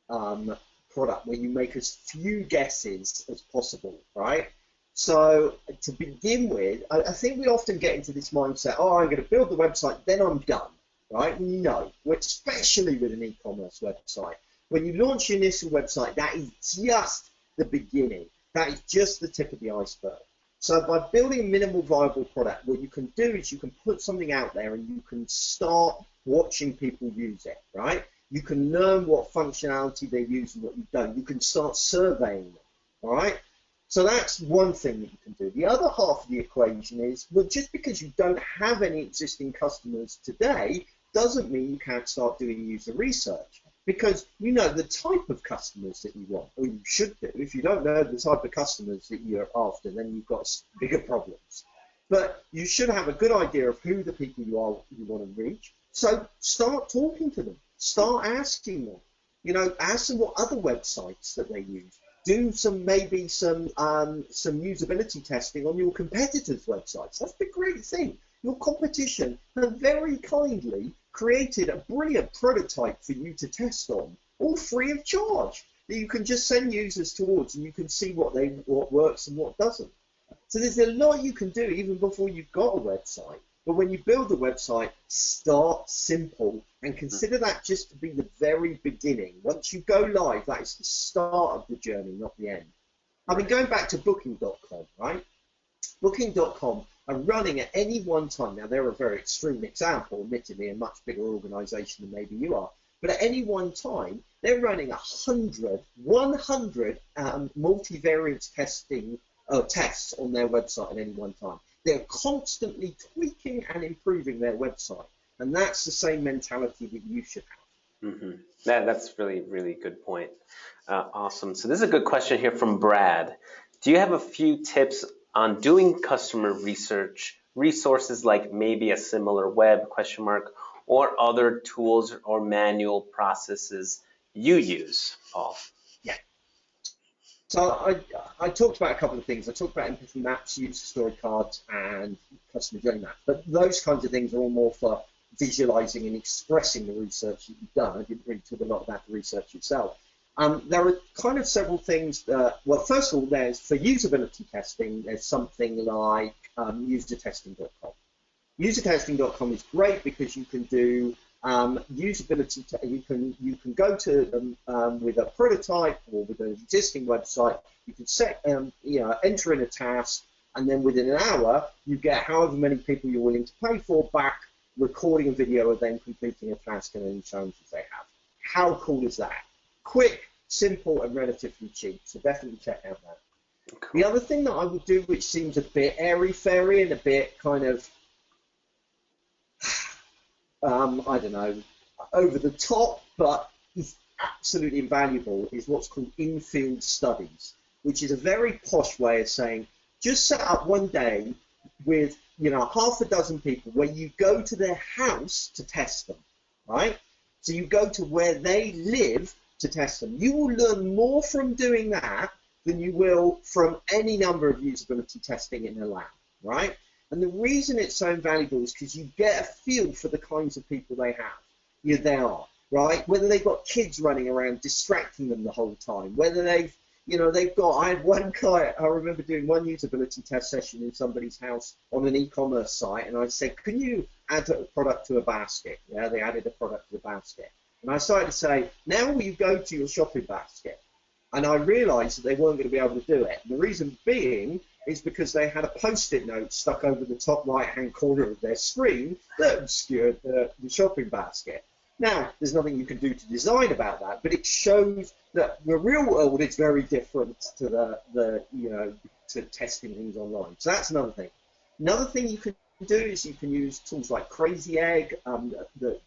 product where you make as few guesses as possible, right? So to begin with, I think we often get into this mindset, oh, I'm going to build the website, then I'm done, right? No, especially with an e-commerce website. When you launch your initial website, that is just the beginning. That is just the tip of the iceberg. So by building a minimal viable product, what you can do is you can put something out there and you can start watching people use it, right? You can learn what functionality they use and what you don't. You can start surveying them, all right? So that's one thing that you can do. The other half of the equation is, well, just because you don't have any existing customers today doesn't mean you can't start doing user research. Because you know the type of customers that you want, or you should do. If you don't know the type of customers that you're after, then you've got bigger problems. But you should have a good idea of who the people you want to reach. So start talking to them. Start asking them. Ask them what other websites that they use. Do maybe some usability testing on your competitors' websites. That's the great thing. Your competition have very kindly created a brilliant prototype for you to test on, all free of charge, that you can just send users towards, and you can see what works and what doesn't. So there's a lot you can do even before you've got a website. But when you build a website, start simple and consider that just to be the very beginning. Once you go live, that is the start of the journey, not the end. I mean, going back to Booking.com, right? Booking.com are running at any one time. Now, they're a very extreme example, admittedly, a much bigger organization than maybe you are. But at any one time, they're running 100 multivariate testing tests on their website at any one time. They're constantly tweaking and improving their website. And that's the same mentality that you should have. Mm-hmm. That's really, really good point. Awesome. So this is a good question here from Brad. Do you have a few tips on doing customer research, resources like maybe a similar web ? Or other tools or manual processes you use, Paul? Yeah. So I talked about a couple of things. I talked about empathy maps, user story cards, and customer journey maps. But those kinds of things are all more for visualizing and expressing the research that you've done. I didn't really talk a lot about the research itself. There are kind of several things that, well, first of all, there's for usability testing, there's something like usertesting.com. Usertesting.com is great because you can do usability. You can go to them with a prototype or with an existing website. You can set, enter in a task, and then within an hour, you get however many people you're willing to pay for back, recording a video of them completing a task and any challenges they have. How cool is that? Quick, simple, and relatively cheap. So definitely check out that. Cool. The other thing that I would do, which seems a bit airy-fairy and a bit kind of I don't know, over the top, but is absolutely invaluable, is what's called in-field studies, which is a very posh way of saying just set up one day with half a dozen people where you go to their house to test them, right? So you go to where they live to test them. You will learn more from doing that than you will from any number of usability testing in a lab, right? And the reason it's so invaluable is because you get a feel for the kinds of people they have. They are, right? Whether they've got kids running around distracting them the whole time, whether they've got, I had one guy, I remember doing one usability test session in somebody's house on an e-commerce site, and I said, can you add a product to a basket? Yeah, they added a product to the basket. And I started to say, now will you go to your shopping basket? And I realized that they weren't going to be able to do it. And the reason being is because they had a post-it note stuck over the top right-hand corner of their screen that obscured the shopping basket. Now, there's nothing you can do to design about that, but it shows that the real world is very different to to testing things online. So that's another thing. Another thing you can do is you can use tools like Crazy Egg, that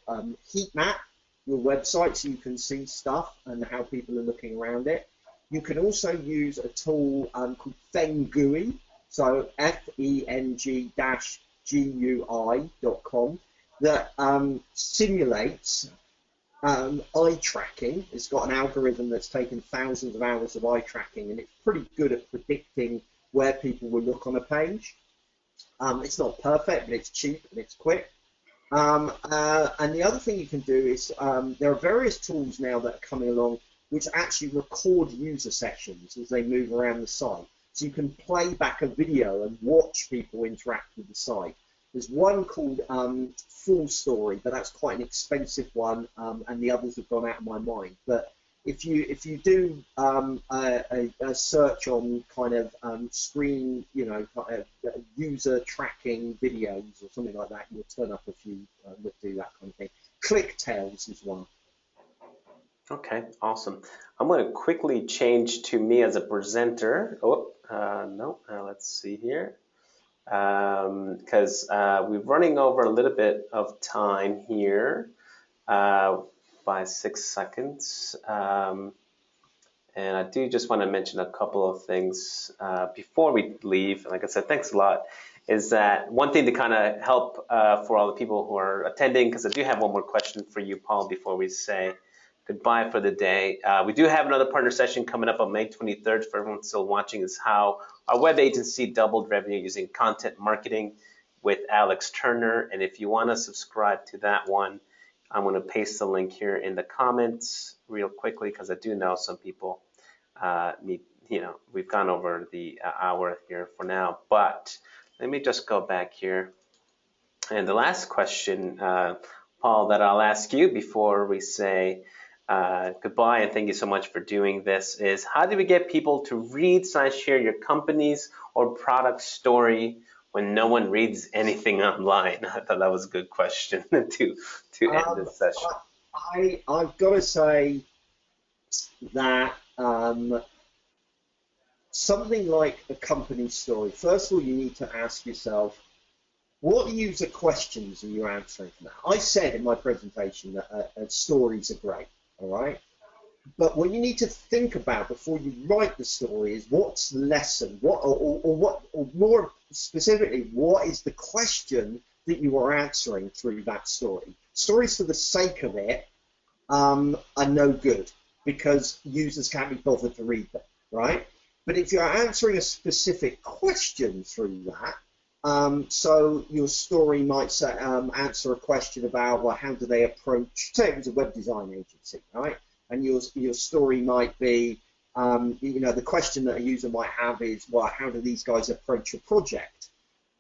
heat map your website so you can see stuff and how people are looking around it. You can also use a tool called Fengui, so FENG-GUI.com, that simulates eye tracking. It's got an algorithm that's taken thousands of hours of eye tracking, and it's pretty good at predicting where people will look on a page. It's not perfect, but it's cheap and it's quick. And the other thing you can do is there are various tools now that are coming along which actually record user sessions as they move around the site. So you can play back a video and watch people interact with the site. There's one called Full Story, but that's quite an expensive one, and the others have gone out of my mind. But if you do a search on kind of screen, user tracking videos or something like that, you'll turn up a few that do that kind of thing. ClickTails is one. Okay, awesome. I'm going to quickly change to me as a presenter. Let's see here. Because we're running over a little bit of time here by 6 seconds. And I do just want to mention a couple of things before we leave. Like I said, thanks a lot. Is that one thing to kind of help for all the people who are attending, because I do have one more question for you, Paul, before we say goodbye for the day. We do have another partner session coming up on May 23rd for everyone still watching, is how our web agency doubled revenue using content marketing with Alex Turner. And if you want to subscribe to that one, I'm going to paste the link here in the comments real quickly, because I do know some people need, we've gone over the hour here for now. But let me just go back here. And the last question, Paul, that I'll ask you before we say goodbye, and thank you so much for doing this, is how do we get people to read / share your company's or product story when no one reads anything online? I thought that was a good question to end this session. I've got to say that something like a company story, first of all, you need to ask yourself, what user questions are you answering for that? I said in my presentation that stories are great, all right? But what you need to think about before you write the story is what's the lesson, or more specifically, what is the question that you are answering through that story? Stories for the sake of it are no good because users can't be bothered to read them, right? But if you're answering a specific question through that, so your story might say, answer a question about, well, how do they approach, say it was a web design agency, right? And your story might be, the question that a user might have is, well, how do these guys approach a project?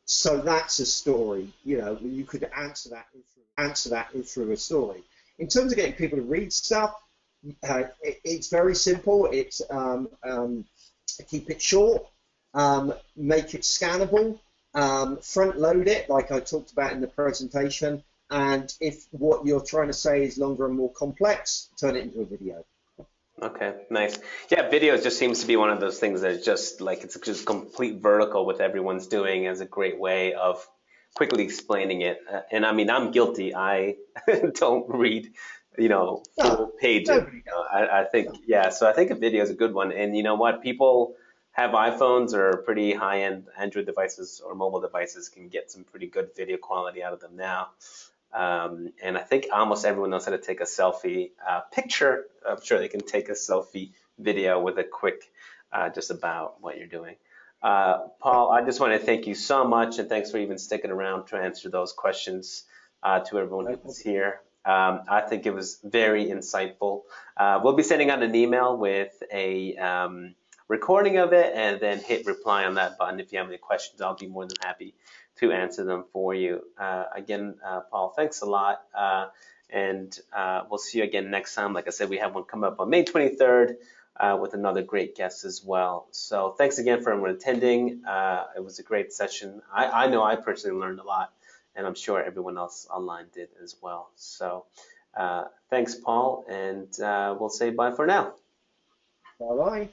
So that's a story. You could answer that through a story. In terms of getting people to read stuff, it's very simple. It's keep it short, make it scannable, front load it like I talked about in the presentation, and if what you're trying to say is longer and more complex, turn it into a video. Okay, nice. Yeah, video just seems to be one of those things that just like it's just complete vertical with everyone's doing as a great way of quickly explaining it. And I mean, I'm guilty. I don't read, full pages. Nobody does. I think, yeah, so I think a video is a good one. And you know what? People have iPhones or pretty high-end Android devices or mobile devices can get some pretty good video quality out of them now. And I think almost everyone knows how to take a selfie picture. I'm sure they can take a selfie video with a quick just about what you're doing. Paul, I just want to thank you so much, and thanks for even sticking around to answer those questions to everyone who was here. I think it was very insightful. We'll be sending out an email with a recording of it, and then hit reply on that button if you have any questions. I'll be more than happy to answer them for you. Again, Paul, thanks a lot. And we'll see you again next time. Like I said, we have one coming up on May 23rd with another great guest as well. So thanks again for everyone attending. It was a great session. I know I personally learned a lot, and I'm sure everyone else online did as well. So thanks, Paul, and we'll say bye for now. Bye-bye.